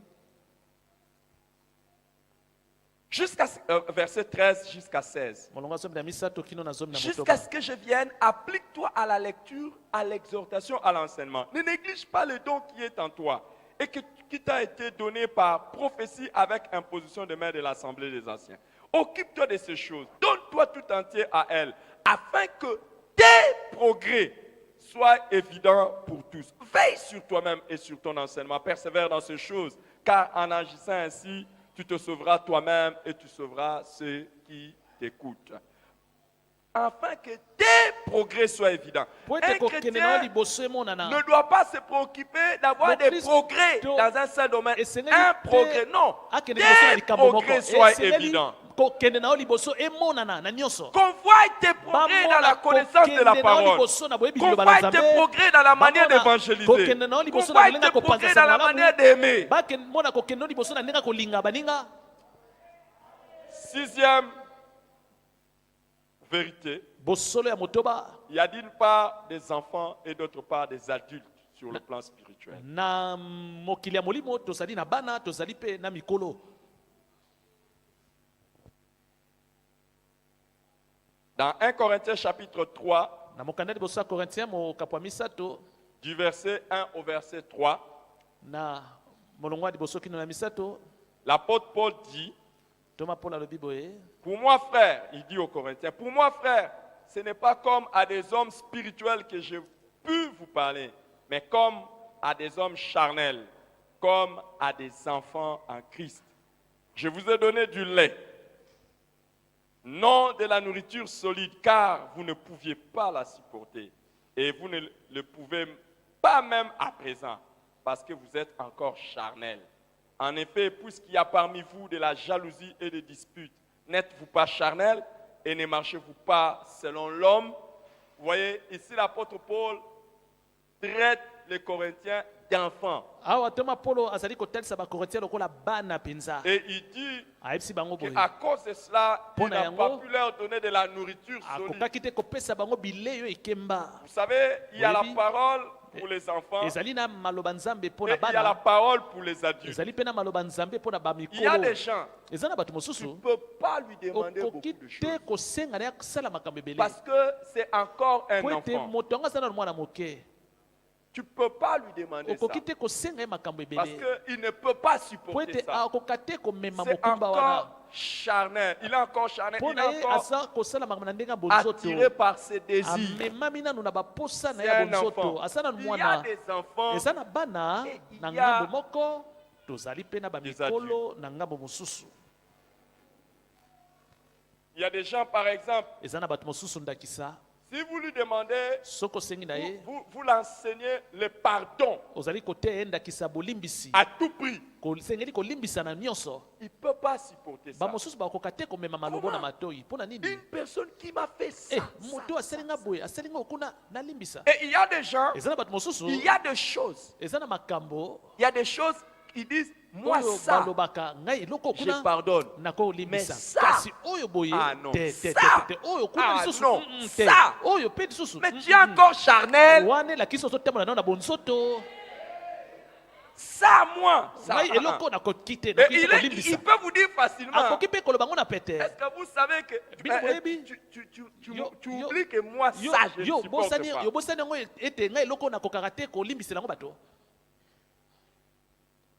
Speaker 1: Jusqu'à verset 13 jusqu'à 16.
Speaker 2: molongo ya zomi na misato kino na zomi na
Speaker 1: Jusqu'à
Speaker 2: motoba.
Speaker 1: ce que je vienne, applique-toi à la lecture, à l'exhortation, à l'enseignement. Ne néglige pas le don qui est en toi et qui t'a été donné par prophétie avec imposition de main de l'Assemblée des Anciens. Occupe-toi de ces choses. Donne-toi tout entier à elles, afin que tes progrès soient évidents pour tous. Veille sur toi-même et sur ton enseignement. Persévère dans ces choses, car en agissant ainsi, tu te sauveras toi-même et tu sauveras ceux qui t'écoutent. afin que tes progrès soient évidents.
Speaker 2: po
Speaker 1: Un
Speaker 2: ete kokende na yo
Speaker 1: chrétien
Speaker 2: liboso emonana
Speaker 1: ne doit pas se préoccuper d'avoir
Speaker 2: Le
Speaker 1: des
Speaker 2: Christ
Speaker 1: progrès
Speaker 2: do-
Speaker 1: dans un seul domaine.
Speaker 2: esengeli
Speaker 1: Un
Speaker 2: te
Speaker 1: progrès, non.
Speaker 2: akende liboso na
Speaker 1: Tes
Speaker 2: likambo moko
Speaker 1: progrès soient
Speaker 2: esengeli
Speaker 1: évidents.
Speaker 2: kokende na yo liboso emonana na nyonso
Speaker 1: Qu'on voie tes progrès dans la connaissance de la parole. Qu'on voie tes progrès dans la manière d'évangéliser. Qu'on voie tes progrès dans la manière d'aimer.
Speaker 2: bakemona kokende na liboso na ndenge ya kolinga baninga.
Speaker 1: Sixième vérité,
Speaker 2: Bosolo ya motoba
Speaker 1: il y a d'une part des enfants et d'autre part des adultes sur le plan spirituel.
Speaker 2: na mokili ya molimo tozali na bana tozali pe na mikolo.
Speaker 1: Dans 1 Corinthiens chapitre 3,
Speaker 2: Na mokanda liboso ya Corinthiens mokapo ya misato
Speaker 1: du verset 1 au verset 3,
Speaker 2: na molongo ya liboso kino na misato
Speaker 1: l'apôtre Paul dit,
Speaker 2: toma Paul alobi boye
Speaker 1: pour moi frère, il dit aux Corinthiens, pour moi frère, ce n'est pas comme à des hommes spirituels que j'ai pu vous parler, mais comme à des hommes charnels, comme à des enfants en Christ. Je vous ai donné du lait, non de la nourriture solide, car vous ne pouviez pas la supporter. Et vous ne le pouvez pas même à présent, parce que vous êtes encore charnels. En effet, puisqu'il y a parmi vous de la jalousie et des disputes, n'êtes-vous pas charnels et ne marchez-vous pas selon l'homme? Vous voyez, ici l'apôtre Paul traite les Corinthiens d'enfants.
Speaker 2: awa toma Paulo azali kotalisa bakorintien lokola bana penza
Speaker 1: Et il dit
Speaker 2: ayebisi bango boye
Speaker 1: qu'à cause de cela, il
Speaker 2: Pona
Speaker 1: n'a
Speaker 2: yango,
Speaker 1: pas pu leur donner de la nourriture solide.
Speaker 2: akokaki te kopesa bango bilei ekemba.
Speaker 1: Vous savez, il y a la
Speaker 2: Oui.
Speaker 1: parole pour les enfants et
Speaker 2: Ezali na maloba nzambe mpo
Speaker 1: il
Speaker 2: na
Speaker 1: y a la
Speaker 2: bana,
Speaker 1: parole pour les adultes.
Speaker 2: ezali mpe na maloba nzambe mpo na
Speaker 1: Il y a des
Speaker 2: bamikolo.
Speaker 1: gens,
Speaker 2: Eza na bato
Speaker 1: tu ne
Speaker 2: mosusu
Speaker 1: peux pas lui demander beaucoup
Speaker 2: okoki
Speaker 1: de choses.
Speaker 2: te kosenga na ya kosala makambo ebele
Speaker 1: Parce que c'est encore un
Speaker 2: po ete
Speaker 1: enfant.
Speaker 2: moto yango aza na mwana moke.
Speaker 1: Tu ne peux pas lui demander ça.
Speaker 2: Okoki te kosenga ye makambo
Speaker 1: Parce
Speaker 2: ebele
Speaker 1: qu'il ne peut pas
Speaker 2: po
Speaker 1: supporter
Speaker 2: ete
Speaker 1: ça.
Speaker 2: akoka te komema
Speaker 1: C'est
Speaker 2: mokumba wana
Speaker 1: encore charnel. Il est encore charnel.
Speaker 2: mpo
Speaker 1: Il
Speaker 2: na
Speaker 1: est
Speaker 2: ye
Speaker 1: encore
Speaker 2: aza kosala makambo na ndenge ya
Speaker 1: attiré
Speaker 2: bonzoto,
Speaker 1: par ses désirs.
Speaker 2: amemami nanu na baposa na
Speaker 1: C'est
Speaker 2: ya
Speaker 1: un
Speaker 2: bonzoto,
Speaker 1: enfant.
Speaker 2: aza nanu
Speaker 1: Il y a
Speaker 2: mwana.
Speaker 1: des enfants.
Speaker 2: Eza na bana
Speaker 1: Et il
Speaker 2: na
Speaker 1: y a
Speaker 2: ngambo moko tozali mpe na bamikolo na ngambo mosusu.
Speaker 1: Il y a des gens, par exemple,
Speaker 2: Eza na bato mosusu ndakisa
Speaker 1: si vous lui demandez,
Speaker 2: soki osengi na ye
Speaker 1: vous l'enseignez le pardon
Speaker 2: ozali koteya ye ndakisa bolimbisi,
Speaker 1: à tout prix.
Speaker 2: kosengeli kolimbisa na nyonso.
Speaker 1: Il ne peut pas supporter ça.
Speaker 2: Bamosusu bakoka te komema malobo na matoi mpo na nini?
Speaker 1: Une personne qui m'a fait ça.
Speaker 2: Moto asali nga boye asali nga okuna nalimbisa.
Speaker 1: Et il y a des gens,
Speaker 2: Eza na bato mosusu
Speaker 1: il y a des choses.
Speaker 2: eza na makambo
Speaker 1: Il y a des choses qui disent, moi
Speaker 2: oyo
Speaker 1: ça,
Speaker 2: balobaka ngai eloko
Speaker 1: je
Speaker 2: okuna
Speaker 1: pardonne.
Speaker 2: nakolimbisa,
Speaker 1: Mais ça-
Speaker 2: kasi oyo boye
Speaker 1: Ah non,
Speaker 2: te te
Speaker 1: ça-
Speaker 2: te te oyo kuna
Speaker 1: Ah
Speaker 2: lisusu
Speaker 1: non,
Speaker 2: te
Speaker 1: ça-
Speaker 2: oyo pe lisusu
Speaker 1: Mais tu es encore charnel.
Speaker 2: wana elakisi ozotambola nao na bonzoto.
Speaker 1: Ça, moi. Ça,
Speaker 2: ngai eloko nakoki te
Speaker 1: Et
Speaker 2: nakoki te
Speaker 1: il
Speaker 2: kolimbisa.
Speaker 1: peut vous dire facilement.
Speaker 2: akoki mpe koloba ngo na pete.
Speaker 1: Est-ce que vous savez que
Speaker 2: Bino boyebi? Yo-
Speaker 1: tu
Speaker 2: yo-
Speaker 1: oublies que moi,
Speaker 2: Yo-
Speaker 1: ça, je ne
Speaker 2: yo
Speaker 1: supporte
Speaker 2: bosani
Speaker 1: pas.
Speaker 2: yo bosani yango ete ngai eloko nakokaka te kolimbisela yango bato.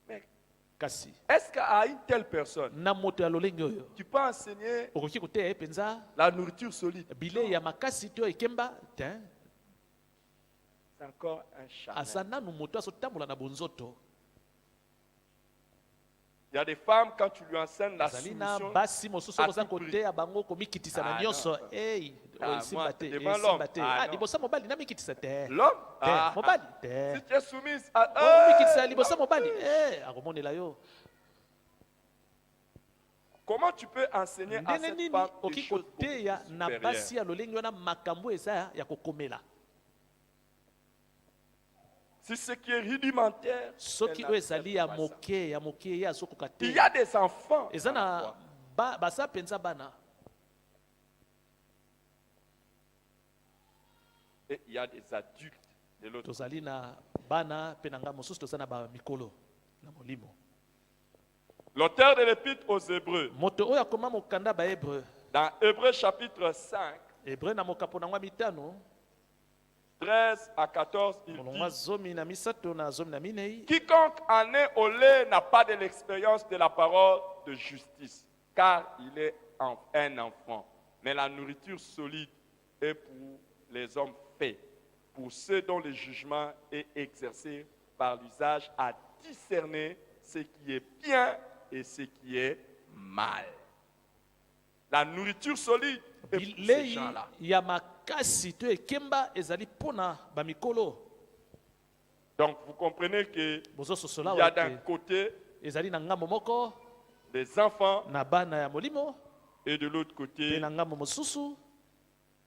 Speaker 1: Mais
Speaker 2: Kasi
Speaker 1: est-ce qu'à une telle personne,
Speaker 2: na moto ya lolenge oyo
Speaker 1: tu peux enseigner
Speaker 2: okoki koteya ye mpenza
Speaker 1: la nourriture solide?
Speaker 2: bilei ya makasi to ekemba te?
Speaker 1: C'est encore un charnel.
Speaker 2: aza nanu moto azotambola na bonzoto.
Speaker 1: Il y a des femmes, quand tu lui enseignes la
Speaker 2: azali na
Speaker 1: soumission,
Speaker 2: basi mosusu
Speaker 1: à
Speaker 2: okoza
Speaker 1: tout prix.
Speaker 2: koteya bango komikitisa na
Speaker 1: Ah,
Speaker 2: nyonso.
Speaker 1: non.
Speaker 2: Ei,
Speaker 1: Ah,
Speaker 2: esimba
Speaker 1: moi,
Speaker 2: te
Speaker 1: devant
Speaker 2: esimba
Speaker 1: l'homme.
Speaker 2: te.
Speaker 1: Ah, non.
Speaker 2: Libosa mobali namikitisa te
Speaker 1: l'homme,
Speaker 2: te mobali
Speaker 1: si
Speaker 2: te
Speaker 1: tu es soumise à
Speaker 2: omikitisa libosa mobali akomonela yo.
Speaker 1: comment tu peux enseigner à
Speaker 2: Ndenge
Speaker 1: cette
Speaker 2: nini
Speaker 1: femme des
Speaker 2: oki
Speaker 1: choses beaucoup
Speaker 2: koteya
Speaker 1: plus
Speaker 2: na
Speaker 1: supérieures?
Speaker 2: basi ya lolenge wana makambo eza ya kokomela?
Speaker 1: Si ce qui est rudimentaire,
Speaker 2: soki
Speaker 1: elle
Speaker 2: oyo ezali ya
Speaker 1: n'accepte pas ça.
Speaker 2: moke ya moke ye azokoka
Speaker 1: Il y
Speaker 2: te.
Speaker 1: a des enfants.
Speaker 2: eza
Speaker 1: dans la
Speaker 2: na
Speaker 1: foi.
Speaker 2: baza mpenza bana
Speaker 1: Et il y a des adultes de l'autre.
Speaker 2: tozali na bana mpe na ngai mosusu toza na bamikolo na molimo.
Speaker 1: L'auteur de l'épître aux Hébreux,
Speaker 2: moto oyo akoma mokanda bahébreu
Speaker 1: dans Hébreux chapitre 5,
Speaker 2: hébreu na mokapo na ngwa mitano
Speaker 1: 13 à 14, il
Speaker 2: molongwa
Speaker 1: dit:
Speaker 2: zomi na misato na zomi na minei.
Speaker 1: quiconque en est au lait n'a pas de l'expérience de la parole de justice, car il est un enfant. Mais la nourriture solide est pour les hommes faits, pour ceux dont le jugement est exercé par l'usage à discerner ce qui est bien et ce qui est mal. la nourriture solide est pour ces
Speaker 2: bilei
Speaker 1: gens-là.
Speaker 2: ya makasi to ekemba ezali mpona bamikolo.
Speaker 1: Donc vous comprenez qu'il
Speaker 2: Bozososola
Speaker 1: y a
Speaker 2: wa
Speaker 1: d'un
Speaker 2: ete
Speaker 1: côté
Speaker 2: ezali na ngambo moko
Speaker 1: des enfants
Speaker 2: na bana ya molimo
Speaker 1: et de l'autre
Speaker 2: mpe
Speaker 1: côté
Speaker 2: na ngambo mosusu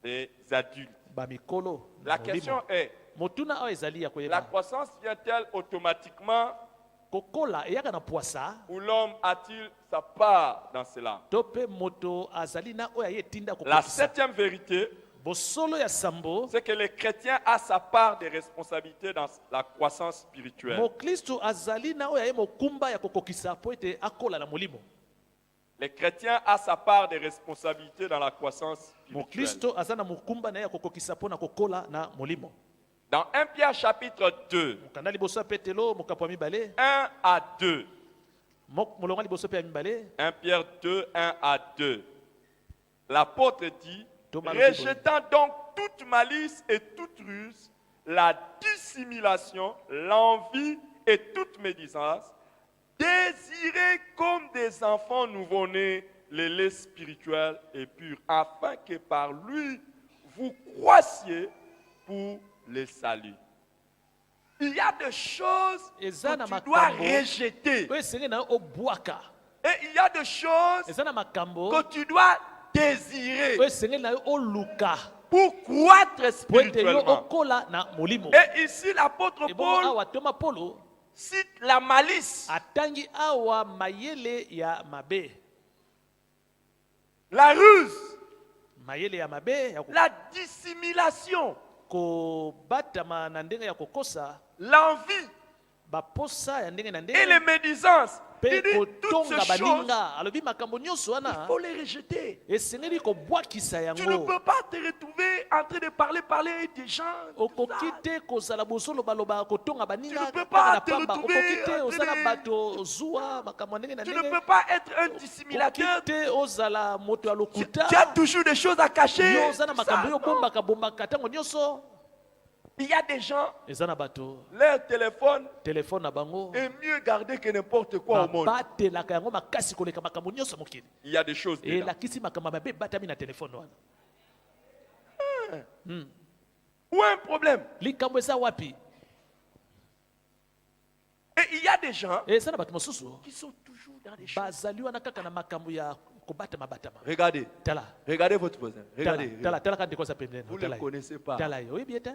Speaker 1: des adultes.
Speaker 2: bamikolo
Speaker 1: La
Speaker 2: molimo.
Speaker 1: question est,
Speaker 2: motuna oyo ezali ya
Speaker 1: la
Speaker 2: koyeba
Speaker 1: croissance vient-elle automatiquement
Speaker 2: kokola eyaka na poisa
Speaker 1: ou l'homme a-t-il sa part dans cela?
Speaker 2: to mpe moto azali na oyo aye etinda
Speaker 1: La
Speaker 2: kokokisa.
Speaker 1: septième vérité,
Speaker 2: Bosolo ya sambo
Speaker 1: c'est que le chrétien a sa part de responsabilité dans la croissance spirituelle.
Speaker 2: moklisto azali na oyo aye mokumba ya kokokisa po ete akola na molimo.
Speaker 1: Le chrétien a sa part de responsabilité dans la croissance spirituelle.
Speaker 2: Moklisto aza na mokumba na ye ya kokokisa mpo na kokola na molimo.
Speaker 1: Dans 1 Pierre chapitre 2,
Speaker 2: mokanda liboso ya petelo mokapo ya mibale
Speaker 1: 1 à 2,
Speaker 2: molonga liboso mpe ya mibale
Speaker 1: 1 Pierre 2, 1 à 2, l'apôtre dit,
Speaker 2: Thomas
Speaker 1: rejetant donc toute malice et toute ruse, la dissimulation, l'envie et toute médisance, désirez comme des enfants nouveau-nés le lait spirituel et pur, afin que par lui vous croissiez pour le salut. Il y a des choses
Speaker 2: Eza na
Speaker 1: que tu dois
Speaker 2: makambo
Speaker 1: rejeter.
Speaker 2: oyo esengeli na yo obwaka.
Speaker 1: Et il y a des choses
Speaker 2: Eza na makambo
Speaker 1: que tu dois désirer
Speaker 2: oyo esengeli na yo oluka
Speaker 1: pour croître
Speaker 2: po ete yo
Speaker 1: spirituellement.
Speaker 2: okola na molimo.
Speaker 1: Et ici, l'apôtre
Speaker 2: ebongo
Speaker 1: Paul
Speaker 2: awa toma polo
Speaker 1: cite la malice,
Speaker 2: atangi awa mayele ya mabe,
Speaker 1: la ruse,
Speaker 2: mayele ya mabe ya
Speaker 1: la dissimulation,
Speaker 2: kobatama na ndenge ya kokosa
Speaker 1: l'envie
Speaker 2: baposa ya ndenge na
Speaker 1: et
Speaker 2: ndenge
Speaker 1: les médisances. Il
Speaker 2: mpe
Speaker 1: dit toutes
Speaker 2: kotonga
Speaker 1: ces choses,
Speaker 2: baninga. Alobi makambo nyonso
Speaker 1: il
Speaker 2: wana
Speaker 1: faut les rejeter.
Speaker 2: esengeli kobwakisa
Speaker 1: Tu ne
Speaker 2: yango.
Speaker 1: peux pas te retrouver en train de parler des gens. tout
Speaker 2: okoki
Speaker 1: ça.
Speaker 2: te kozala bozoloba kotonga
Speaker 1: Tu
Speaker 2: baninga
Speaker 1: ne peux
Speaker 2: kaka
Speaker 1: pas
Speaker 2: na
Speaker 1: te
Speaker 2: pamba.
Speaker 1: retrouver
Speaker 2: Okoki te
Speaker 1: en train
Speaker 2: ozala
Speaker 1: de-
Speaker 2: bato zuwa makambo ya ndenge na
Speaker 1: Tu ne
Speaker 2: ndenge.
Speaker 1: peux pas être un
Speaker 2: Okoki
Speaker 1: dissimulateur.
Speaker 2: te ozala moto ya lokuta.
Speaker 1: Tu as toujours des choses à cacher.
Speaker 2: yo oza na
Speaker 1: Ça,
Speaker 2: makambo yo
Speaker 1: non.
Speaker 2: bombaka ntango nyonso.
Speaker 1: Il y a des gens,
Speaker 2: eza na bato
Speaker 1: leur téléphone
Speaker 2: telefone na bango
Speaker 1: est mieux gardé que n'importe quoi au monde.
Speaker 2: babatelaka yango makasi koleka makambo nyonso mokili.
Speaker 1: Il y a des choses dedans.
Speaker 2: elakisi makambo mabe batami na telefone wana.
Speaker 1: Ou un problème.
Speaker 2: likambo eza wapi?
Speaker 1: Et il y a des gens
Speaker 2: eza na bato mosusu
Speaker 1: qui sont toujours dans des choses.
Speaker 2: bazali wana kaka na makambo ya kobatama.
Speaker 1: Regardez,
Speaker 2: tala
Speaker 1: regardez votre voisin. Regardez.
Speaker 2: tala tala kandi kosa pembeni.
Speaker 1: Vous ne le connaissez pas.
Speaker 2: tala ye oyebi ete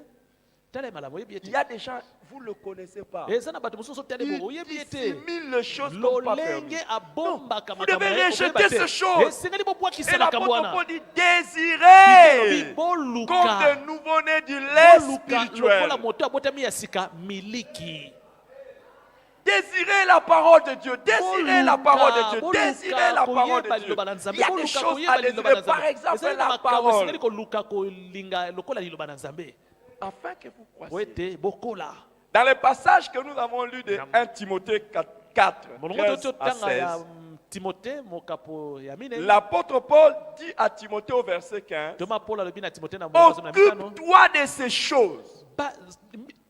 Speaker 2: tala ye malamu oyebi
Speaker 1: Il
Speaker 2: ete
Speaker 1: y a des gens, vous ne le connaissez pas.
Speaker 2: eza na bato mosusu tala
Speaker 1: Ils
Speaker 2: bo oyebi ete
Speaker 1: dissimulent les choses comme pas permis.
Speaker 2: lolenge abombaka
Speaker 1: Vous devez rejeter
Speaker 2: koyeba te.
Speaker 1: ces choses.
Speaker 2: esengeli bobwakisa
Speaker 1: Et
Speaker 2: makambo
Speaker 1: l'apôtre
Speaker 2: wana.
Speaker 1: Paul dit désirez comme
Speaker 2: boluka
Speaker 1: de nouveau-nés du lait
Speaker 2: lokola
Speaker 1: spirituel.
Speaker 2: moto abotami ya sika miliki.
Speaker 1: Désirez la parole de Dieu. Désirez la parole de Dieu.
Speaker 2: Boluka
Speaker 1: Désirez la parole de
Speaker 2: koyeba
Speaker 1: Dieu.
Speaker 2: liloba na Nzambe.
Speaker 1: Il y a des
Speaker 2: Boluka
Speaker 1: choses
Speaker 2: koyeba
Speaker 1: à
Speaker 2: liloba
Speaker 1: désirer.
Speaker 2: na
Speaker 1: Par
Speaker 2: Nzambe.
Speaker 1: exemple,
Speaker 2: Ezali na
Speaker 1: la
Speaker 2: makambo
Speaker 1: parole.
Speaker 2: esengeli koluka kolinga lokola liloba na Nzambe
Speaker 1: Afin que vous
Speaker 2: po
Speaker 1: croissiez.
Speaker 2: ete bokola.
Speaker 1: Dans les passages que nous avons lus de 1 Timothée 4,
Speaker 2: molongo
Speaker 1: 13
Speaker 2: toti
Speaker 1: à
Speaker 2: otanga ya
Speaker 1: 16,
Speaker 2: timote mokapo ya mine.
Speaker 1: l'apôtre Paul dit à Timothée au verset 15,
Speaker 2: toma paul alobi na timote na moko na mitano.
Speaker 1: occupe-toi de ces choses.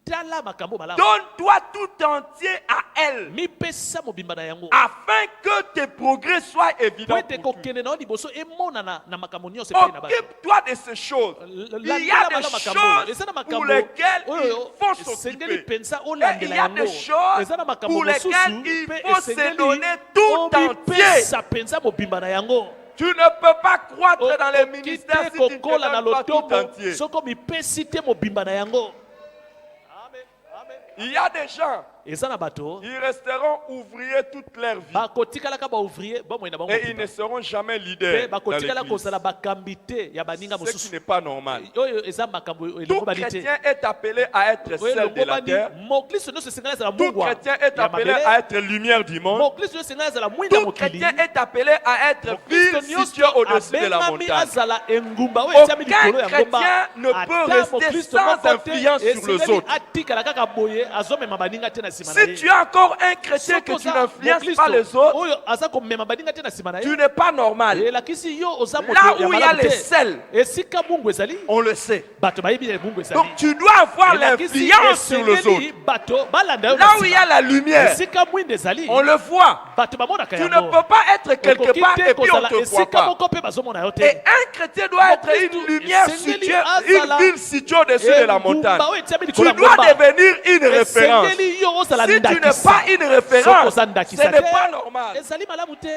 Speaker 2: tala makambo malamu.
Speaker 1: Donne-toi tout entier à elle,
Speaker 2: mipesa mobimba na yango
Speaker 1: afin que tes progrès soient
Speaker 2: po
Speaker 1: évidents
Speaker 2: ete
Speaker 1: pour tous.
Speaker 2: kokende na yo liboso emonana na makambo nyonso epai na bato.
Speaker 1: Occupe-toi de ces choses. Il y a des choses pour lesquelles il faut
Speaker 2: esengeli
Speaker 1: s'occuper.
Speaker 2: mpensa
Speaker 1: Et il
Speaker 2: olandela
Speaker 1: y a
Speaker 2: yango.
Speaker 1: des choses
Speaker 2: eza na makambo
Speaker 1: pour
Speaker 2: mosusu
Speaker 1: lesquelles il
Speaker 2: mpe
Speaker 1: faut se
Speaker 2: esengeli
Speaker 1: donner tout entier.
Speaker 2: omipesa mpensa mobimba na yango.
Speaker 1: Tu ne peux pas croître dans les
Speaker 2: Okoki
Speaker 1: ministères si
Speaker 2: te
Speaker 1: tu ne te
Speaker 2: kokola na
Speaker 1: donnes pas tout
Speaker 2: lotombo
Speaker 1: entier.
Speaker 2: soko mipesi te mobimba na yango.
Speaker 1: Il y a des gens,
Speaker 2: eza na bato
Speaker 1: ils resteront ouvriers toute leur vie.
Speaker 2: bakotikalaka baouvrier bomoi na bango
Speaker 1: Et ils ne seront jamais leaders
Speaker 2: mpe
Speaker 1: dans
Speaker 2: bakotikala
Speaker 1: l'église.
Speaker 2: kozala bakambi te ya baninga
Speaker 1: Ce qui
Speaker 2: mosusu
Speaker 1: n'est pas normal.
Speaker 2: oyo eza makambo
Speaker 1: Tout
Speaker 2: elongobani te.
Speaker 1: chrétien est appelé à être
Speaker 2: oyo
Speaker 1: celle de la
Speaker 2: elongobani
Speaker 1: terre.
Speaker 2: moklisto nyonso esengeli azala
Speaker 1: Tout
Speaker 2: mungwa
Speaker 1: chrétien est
Speaker 2: ya
Speaker 1: appelé
Speaker 2: mabele.
Speaker 1: à être lumière du monde.
Speaker 2: moklisto nyonso esengeli azala mwinda
Speaker 1: Tout
Speaker 2: mokili.
Speaker 1: chrétien est appelé à être
Speaker 2: Kristo
Speaker 1: ville
Speaker 2: nyonso
Speaker 1: située au-dessus de la
Speaker 2: abengami
Speaker 1: montagne.
Speaker 2: azala engumba oyo etiami
Speaker 1: Aucun
Speaker 2: likolo ya ngomba.
Speaker 1: chrétien ne peut
Speaker 2: Ata
Speaker 1: rester
Speaker 2: mokristo
Speaker 1: sans
Speaker 2: moko te
Speaker 1: influence sur les
Speaker 2: esengeli
Speaker 1: autres.
Speaker 2: atikala kaka boye ye azomema baninga te na nsima na
Speaker 1: Si
Speaker 2: ye.
Speaker 1: tu es encore un chrétien que tu n'influences pas les autres,
Speaker 2: oyo aza komema baninga te na nsima na
Speaker 1: tu
Speaker 2: ye,
Speaker 1: n'es pas normal.
Speaker 2: elakisi yo oza moto
Speaker 1: Là
Speaker 2: ya
Speaker 1: où il y a
Speaker 2: malamu
Speaker 1: les
Speaker 2: te.
Speaker 1: sels,
Speaker 2: Esika mungu ezali
Speaker 1: on le sait.
Speaker 2: bato bayebi na mungu ezali.
Speaker 1: Donc tu dois avoir
Speaker 2: Elakisi
Speaker 1: l'influence sur les
Speaker 2: esengeli
Speaker 1: autres.
Speaker 2: bato balanda yo na
Speaker 1: Là où il y a
Speaker 2: nsima.
Speaker 1: la lumière,
Speaker 2: Esika mwinde ezali
Speaker 1: on le voit.
Speaker 2: bato bamonaka
Speaker 1: Tu ne
Speaker 2: yango.
Speaker 1: peux pas être quelque
Speaker 2: Okoki
Speaker 1: part
Speaker 2: te
Speaker 1: et puis on ne
Speaker 2: kozala
Speaker 1: te voit
Speaker 2: esika
Speaker 1: pas.
Speaker 2: moko mpe bazomona yo te.
Speaker 1: Et un chrétien doit être
Speaker 2: Mokristo
Speaker 1: une lumière
Speaker 2: esengeli
Speaker 1: située,
Speaker 2: azala
Speaker 1: une ville située au-dessus de la montagne.
Speaker 2: engumba oyo etiami
Speaker 1: Tu
Speaker 2: likolo ya
Speaker 1: dois
Speaker 2: ngomba.
Speaker 1: devenir une référence.
Speaker 2: Esengeli yo ozala
Speaker 1: Si tu n'es
Speaker 2: ndakisa.
Speaker 1: pas une
Speaker 2: Soko
Speaker 1: référence,
Speaker 2: oza
Speaker 1: ce
Speaker 2: ndakisa
Speaker 1: n'est
Speaker 2: te,
Speaker 1: pas normal.
Speaker 2: ezali malamu te.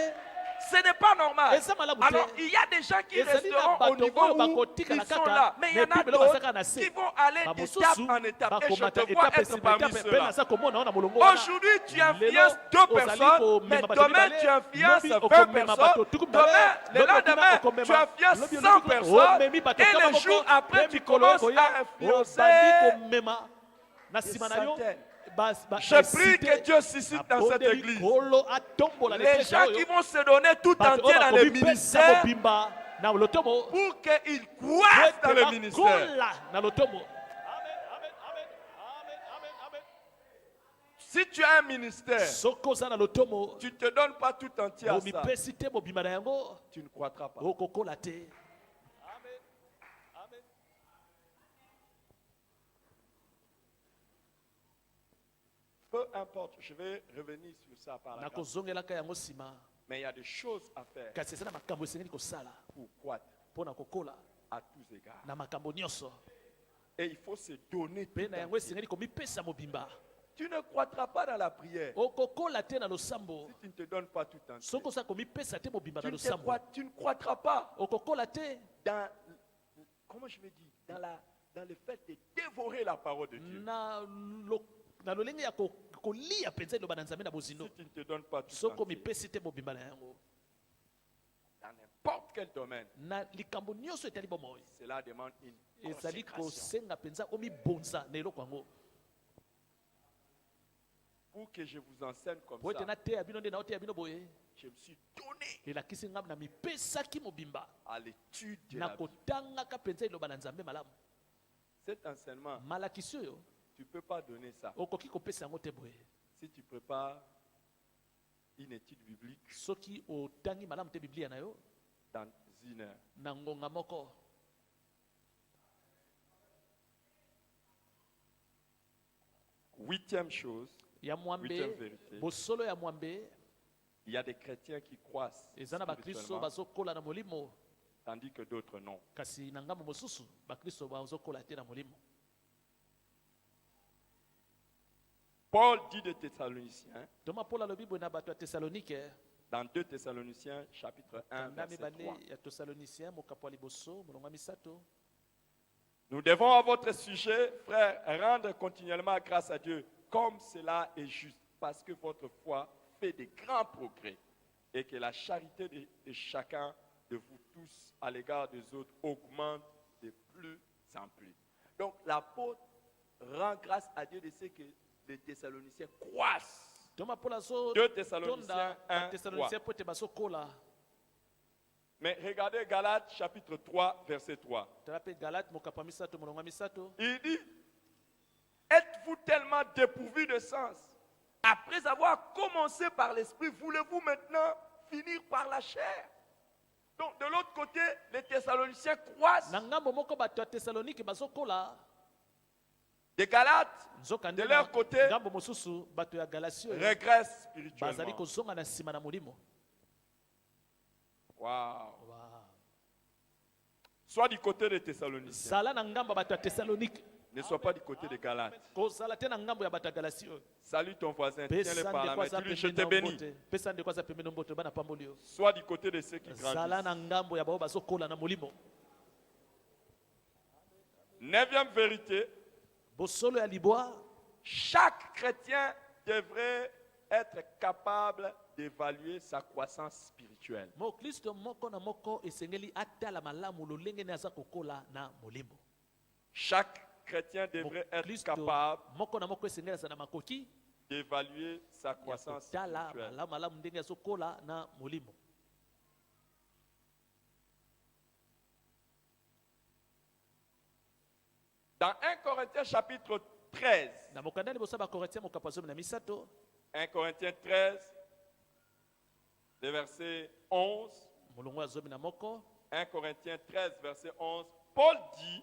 Speaker 1: Ce n'est pas normal.
Speaker 2: Eza malamu te.
Speaker 1: Alors, il y a des gens qui
Speaker 2: Ezali na
Speaker 1: resteront au
Speaker 2: bato
Speaker 1: niveau
Speaker 2: oyo
Speaker 1: où
Speaker 2: bakotika
Speaker 1: ils
Speaker 2: na
Speaker 1: sont
Speaker 2: kaka,
Speaker 1: là. Mais il y en
Speaker 2: mais
Speaker 1: a
Speaker 2: puis beloko
Speaker 1: d'autres
Speaker 2: basaka na se.
Speaker 1: qui vont aller
Speaker 2: Bamosusu
Speaker 1: d'étape en étape. Et je
Speaker 2: bakomata
Speaker 1: te vois
Speaker 2: etape
Speaker 1: être parmi
Speaker 2: etape mpe
Speaker 1: ceux-là.
Speaker 2: naza komona wana molongo wana.
Speaker 1: Aujourd'hui, tu
Speaker 2: Lelo,
Speaker 1: influences deux
Speaker 2: ozali
Speaker 1: personnes,
Speaker 2: komema
Speaker 1: mais
Speaker 2: bato
Speaker 1: demain,
Speaker 2: mibale,
Speaker 1: tu influences
Speaker 2: lobi
Speaker 1: 20
Speaker 2: okomema bato
Speaker 1: personnes.
Speaker 2: tuku mibale,
Speaker 1: Demain, le
Speaker 2: lobi
Speaker 1: lendemain,
Speaker 2: okomema,
Speaker 1: tu influences
Speaker 2: lobi
Speaker 1: 100
Speaker 2: olobi
Speaker 1: personnes.
Speaker 2: omemi bato
Speaker 1: Et
Speaker 2: kaka
Speaker 1: les
Speaker 2: moko,
Speaker 1: jours après,
Speaker 2: mpe
Speaker 1: tu
Speaker 2: mikolo
Speaker 1: commences
Speaker 2: ekoya,
Speaker 1: à influencer
Speaker 2: obandi komema na nsima na yo.
Speaker 1: centaines.
Speaker 2: ba-
Speaker 1: Je prie
Speaker 2: excité.
Speaker 1: que Dieu suscite dans cette
Speaker 2: Abondeli
Speaker 1: église
Speaker 2: kolo atombola
Speaker 1: les
Speaker 2: leteja
Speaker 1: gens
Speaker 2: oyo.
Speaker 1: qui vont se donner tout
Speaker 2: Bato
Speaker 1: entier
Speaker 2: oyo
Speaker 1: dans les
Speaker 2: bakobipesa
Speaker 1: ministères
Speaker 2: mobimba na lotomo
Speaker 1: pour qu'ils croient dans le ministère.
Speaker 2: bakola na lotomo. Amen, amen, amen, amen, amen, amen.
Speaker 1: Si tu as un ministère,
Speaker 2: Soko oza na lotomo
Speaker 1: tu ne te donnes pas tout entier à ça,
Speaker 2: omipesi te mobimba na yango
Speaker 1: tu ne croîtras pas.
Speaker 2: okokola te. Amen, amen.
Speaker 1: Peu importe, je vais revenir sur ça par la grâce.
Speaker 2: nakozongelaka yango nsima,
Speaker 1: Mais il y a des choses à faire
Speaker 2: kasi eza na makambo esengeli kosala
Speaker 1: pour croître
Speaker 2: mpo na kokola
Speaker 1: à tous égards.
Speaker 2: na makambo nyonso,
Speaker 1: Et il faut se donner tout
Speaker 2: mpe na yango
Speaker 1: entier.
Speaker 2: esengeli komipesa mobimba.
Speaker 1: Tu ne croîtras pas dans la prière
Speaker 2: okokola te na losambo
Speaker 1: si tu ne te donnes pas tout entier.
Speaker 2: soki oza komipesa te mobimba na
Speaker 1: Tu
Speaker 2: losambo,
Speaker 1: tu ne croîtras pas
Speaker 2: okokola te
Speaker 1: dans, comment je vais dire, dans le fait de dévorer la parole de Dieu.
Speaker 2: na lolenge ya kolia mpenza eloba na nzambe na bozindo,
Speaker 1: Si tu ne te donnes pas tout
Speaker 2: soki
Speaker 1: entier,
Speaker 2: omipesi te mobimba na yango
Speaker 1: dans n'importe quel domaine,
Speaker 2: na likambo nyonso etali bomoi,
Speaker 1: cela demande une
Speaker 2: ezali
Speaker 1: consécration.
Speaker 2: kosenga mpenza omibonza na eloko yango
Speaker 1: Pour que je vous enseigne comme
Speaker 2: po ete
Speaker 1: ça,
Speaker 2: nateya bino nde naoteya bino boye.
Speaker 1: je me suis donné
Speaker 2: elakisi ngai na mipesaki mobimba
Speaker 1: à l'étude de
Speaker 2: na
Speaker 1: la Bible.
Speaker 2: kotangaka mpenza eloba na nzambe malamu.
Speaker 1: Cet enseignement,
Speaker 2: malakisi oyo
Speaker 1: tu ne peux pas donner ça
Speaker 2: okoki kopesa yango te boye
Speaker 1: si tu prépares une étude biblique
Speaker 2: soki otangi malamu te biblia na yo
Speaker 1: dans 1 heure.
Speaker 2: na ngonga moko.
Speaker 1: Huitième chose,
Speaker 2: Ya
Speaker 1: huitième
Speaker 2: mwambe
Speaker 1: vérité,
Speaker 2: bosolo ya mwambe
Speaker 1: il y a des chrétiens qui croissent
Speaker 2: eza na bakristo
Speaker 1: spirituellement,
Speaker 2: bazokola na molimo,
Speaker 1: tandis que d'autres non.
Speaker 2: kasi na ngambo mosusu bakristo bazokola te na molimo.
Speaker 1: Paul dit de Thessaloniciens,
Speaker 2: toma mpola alobi boye na bato ya tesalonike
Speaker 1: dans 2 Thessaloniciens chapitre 1,
Speaker 2: na
Speaker 1: verset
Speaker 2: mibale
Speaker 1: 3.
Speaker 2: ya tesalonicien mokapo ya liboso molongo ya misato.
Speaker 1: Nous devons à votre sujet, frères, rendre continuellement grâce à Dieu, comme cela est juste, parce que votre foi fait de grands progrès et que la charité de chacun de vous tous à l'égard des autres augmente de plus en plus. Donc l'apôtre rend grâce à Dieu de ce que les Thessaloniciens croissent.
Speaker 2: toma mpola zo
Speaker 1: 2 Thessaloniciens
Speaker 2: tonda
Speaker 1: 1,
Speaker 2: batesalonicien
Speaker 1: 3.
Speaker 2: po ete bazokola.
Speaker 1: Mais regardez Galates chapitre 3, verset 3.
Speaker 2: tala mpe galate mokapo ya misato molongo ya misato.
Speaker 1: Il dit, êtes-vous tellement dépourvus de sens? Après avoir commencé par l'esprit, voulez-vous maintenant finir par la chair? Donc de l'autre côté, les Thessaloniciens croissent.
Speaker 2: na ngambo moko bato ya tesalonike bazokola,
Speaker 1: Les Galates,
Speaker 2: nzokande
Speaker 1: de
Speaker 2: na
Speaker 1: leur côté,
Speaker 2: ngambo mosusu bato ya galatio
Speaker 1: régressent
Speaker 2: bazali
Speaker 1: spirituellement.
Speaker 2: kozonga na nsima na molimo.
Speaker 1: Wow.
Speaker 2: Wow.
Speaker 1: Soit du côté des Thessaloniciens,
Speaker 2: zala na ngambo ya bato ya tesalonike,
Speaker 1: ne sois pas du côté des Galates.
Speaker 2: kozala te na ngambo ya bato ya galatio.
Speaker 1: Salue ton voisin, tiens-le
Speaker 2: pesa
Speaker 1: par la
Speaker 2: ndeko
Speaker 1: main.
Speaker 2: aza
Speaker 1: Dis-lui, je te
Speaker 2: pembeni na
Speaker 1: bénis.
Speaker 2: mbote, pesa ndeko aza pembeni na mbote bana pamboli yo.
Speaker 1: Sois du côté de ceux qui
Speaker 2: zala na
Speaker 1: grandissent.
Speaker 2: ngambo ya bao bazokola na molimo.
Speaker 1: 9e vérité,
Speaker 2: bosolo ya libwa,
Speaker 1: chaque chrétien devrait être capable d'évaluer sa croissance spirituelle.
Speaker 2: mokristo moko na moko esengeli atala malamu lolenge ne aza kokola na molimo.
Speaker 1: Chaque chrétien devrait être
Speaker 2: Mokristo
Speaker 1: capable
Speaker 2: moko na moko esengeli aza na makoki
Speaker 1: d'évaluer sa
Speaker 2: ya
Speaker 1: croissance
Speaker 2: kotala
Speaker 1: spirituelle.
Speaker 2: malamu ndenge azokola na molimo.
Speaker 1: Dans 1 Corinthiens chapitre 13.
Speaker 2: na mokanda liboso ya bakorinthien mokambo zomi na misato
Speaker 1: 1 Corinthiens 13, le verset 11.
Speaker 2: molongo ya zomi na moko
Speaker 1: 1 Corinthiens 13, verset 11. Paul dit,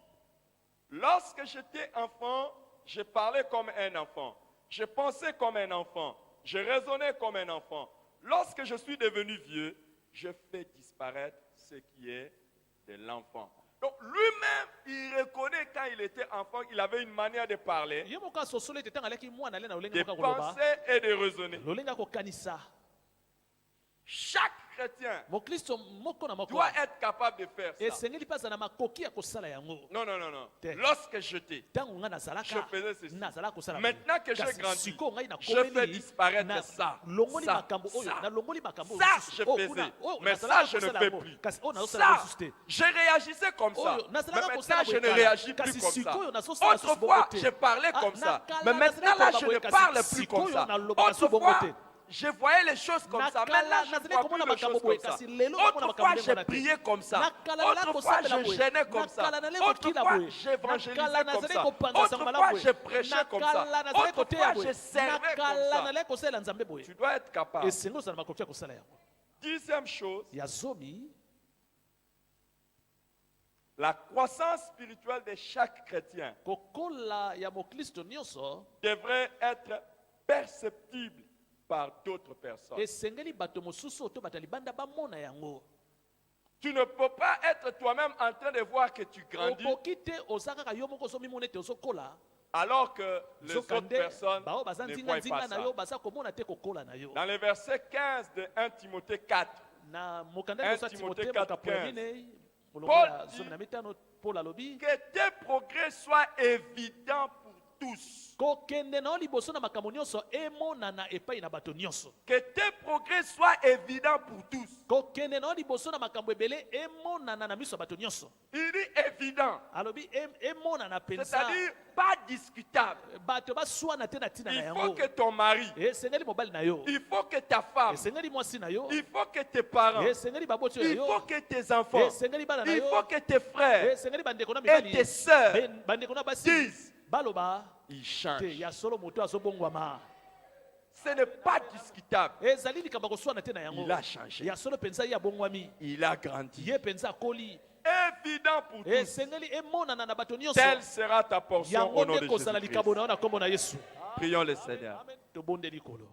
Speaker 1: lorsque j'étais enfant, je parlais comme un enfant. Je pensais comme un enfant. Je raisonnais comme un enfant. Lorsque je suis devenu vieux, je fais disparaître ce qui est de l'enfant. Donc lui-même, il reconnaît quand il était enfant, il avait une manière de parler,
Speaker 2: ye moko asosolo ete ntango aleki mwana ale na lolenge
Speaker 1: de
Speaker 2: moko ya koloba
Speaker 1: penser et de raisonner.
Speaker 2: lolenge ya kokanisa
Speaker 1: Chaque chrétien
Speaker 2: mokristo moko na moko
Speaker 1: doit être capable de faire ça.
Speaker 2: esengeli mpe aza na makoki ya kosala yango
Speaker 1: Non, non, non, non.
Speaker 2: Te.
Speaker 1: Lorsque j'étais,
Speaker 2: ntango ngai
Speaker 1: je
Speaker 2: nazalaka
Speaker 1: faisais ceci.
Speaker 2: nazalaka kosala
Speaker 1: Maintenant que j'ai
Speaker 2: kasi
Speaker 1: grandi,
Speaker 2: sikoyo ngai
Speaker 1: je fais
Speaker 2: nakomeli
Speaker 1: disparaître ça,
Speaker 2: longoli
Speaker 1: ça,
Speaker 2: makambo oyo
Speaker 1: ça.
Speaker 2: nalongoli makambo
Speaker 1: Ça,
Speaker 2: mosusu.
Speaker 1: je
Speaker 2: Oh,
Speaker 1: faisais.
Speaker 2: kuna, oh,
Speaker 1: Mais
Speaker 2: nazalaka
Speaker 1: ça, je ne
Speaker 2: kosala
Speaker 1: fais
Speaker 2: yango.
Speaker 1: plus.
Speaker 2: Kasi oyo nazosala
Speaker 1: Ça,
Speaker 2: mosusu te
Speaker 1: je réagissais comme ça.
Speaker 2: oyo
Speaker 1: Mais
Speaker 2: nazalaka
Speaker 1: maintenant,
Speaker 2: kosala
Speaker 1: je
Speaker 2: boye
Speaker 1: ne
Speaker 2: kala.
Speaker 1: réagis plus
Speaker 2: Kasi
Speaker 1: comme
Speaker 2: sikoyo
Speaker 1: ça.
Speaker 2: nazosala susu
Speaker 1: Autrefois,
Speaker 2: bongo te.
Speaker 1: je parlais
Speaker 2: Ah,
Speaker 1: comme ça.
Speaker 2: nakala
Speaker 1: Mais maintenant, là,
Speaker 2: nazalaki
Speaker 1: je ne
Speaker 2: koloba boye,
Speaker 1: parle
Speaker 2: kasi
Speaker 1: plus comme
Speaker 2: sikoyo
Speaker 1: ça.
Speaker 2: nalobaka susu bongo
Speaker 1: Autrefois,
Speaker 2: te.
Speaker 1: je voyais les choses comme ça.
Speaker 2: Nakala
Speaker 1: Maintenant, je
Speaker 2: nazali
Speaker 1: ne vois
Speaker 2: komona
Speaker 1: plus les
Speaker 2: makambo
Speaker 1: choses
Speaker 2: boye,
Speaker 1: comme ça.
Speaker 2: kasi lelo nakomona
Speaker 1: Autrefois,
Speaker 2: makambo
Speaker 1: j'ai
Speaker 2: ndenge wana te.
Speaker 1: prié comme ça.
Speaker 2: Nakala nazali
Speaker 1: Autrefois,
Speaker 2: kosambela
Speaker 1: je
Speaker 2: boye.
Speaker 1: gênais comme ça.
Speaker 2: Nakala nazali kokila
Speaker 1: Autrefois,
Speaker 2: boye.
Speaker 1: j'évangélisais
Speaker 2: Nakala
Speaker 1: comme
Speaker 2: nazali
Speaker 1: ça.
Speaker 2: kopanza sango
Speaker 1: Autrefois,
Speaker 2: malamu
Speaker 1: je
Speaker 2: boye.
Speaker 1: prêchais comme ça.
Speaker 2: Nakala nazali koteya
Speaker 1: Autrefois,
Speaker 2: boye.
Speaker 1: je servais comme
Speaker 2: Nakala
Speaker 1: ça.
Speaker 2: nazali kosalela nzambe boye.
Speaker 1: Tu dois être capable.
Speaker 2: esengo ozala na makoki ya kosala yango
Speaker 1: Dixième chose,
Speaker 2: ya zomi
Speaker 1: la croissance spirituelle de chaque chrétien
Speaker 2: kokola ya mokristo nyonso
Speaker 1: devrait être perceptible par d'autres personnes.
Speaker 2: esengeli bato mosusu oyo to bato ya libanda bamona yango
Speaker 1: Tu ne peux pas être toi-même en train de voir que tu grandis
Speaker 2: okoki te oza kaka yo moko ozomimona ete ozokola
Speaker 1: alors que les
Speaker 2: zoka
Speaker 1: autres
Speaker 2: nde
Speaker 1: personnes
Speaker 2: bao baza
Speaker 1: ne voient
Speaker 2: nzinga-nzinga
Speaker 1: pas
Speaker 2: na
Speaker 1: ça.
Speaker 2: yo baza komona te kokola na yo
Speaker 1: Dans le verset 15 de 1 Timothée 4,
Speaker 2: na mokanda
Speaker 1: 1
Speaker 2: liboso ya
Speaker 1: Timothée
Speaker 2: timote makapo ya
Speaker 1: 4:15.
Speaker 2: minei molongo
Speaker 1: Paul
Speaker 2: ya
Speaker 1: dit-
Speaker 2: zomi na mitano paul alobi
Speaker 1: que tes progrès soient évidents pour tous.
Speaker 2: kokende na yo liboso na makambo nyonso emonana epai na bato nyonso
Speaker 1: Que tes progrès soient évidents pour tous.
Speaker 2: kokende na yo liboso na makambo ebele emonana na miso ya bato nyonso
Speaker 1: Il dit évident,
Speaker 2: alobi emonana mpenza
Speaker 1: c'est-à-dire pas discutable.
Speaker 2: bato baswana te na ntina na
Speaker 1: Il faut
Speaker 2: yango
Speaker 1: que ton mari,
Speaker 2: esengeli mobali na yo
Speaker 1: il faut que ta femme,
Speaker 2: esengeli mwasi na yo
Speaker 1: il faut que tes parents,
Speaker 2: esengeli baboti oyo
Speaker 1: il
Speaker 2: na
Speaker 1: faut
Speaker 2: yo
Speaker 1: que tes enfants,
Speaker 2: esengeli bana na
Speaker 1: il
Speaker 2: yo
Speaker 1: faut que tes frères
Speaker 2: esengeli bandeko na
Speaker 1: et
Speaker 2: mibali
Speaker 1: tes sœurs
Speaker 2: bandeko na basi
Speaker 1: disent,
Speaker 2: baloba
Speaker 1: il
Speaker 2: te
Speaker 1: change.
Speaker 2: ya solo moto azobongwama
Speaker 1: Ce n'est pas discutable.
Speaker 2: ezali likambo koswana te na yango
Speaker 1: Il a changé.
Speaker 2: ya solo mpenza ye abongwami
Speaker 1: Il a grandi.
Speaker 2: ye mpenza akoli
Speaker 1: Évident pour tous.
Speaker 2: esengeli emonana na bato nyonso
Speaker 1: Telle sera ta portion
Speaker 2: yango
Speaker 1: au nom
Speaker 2: nde
Speaker 1: de
Speaker 2: kozala
Speaker 1: Jésus-Christ.
Speaker 2: likambo na yo na nkombo na yesu
Speaker 1: Prions le Seigneur.
Speaker 2: tobonde likolo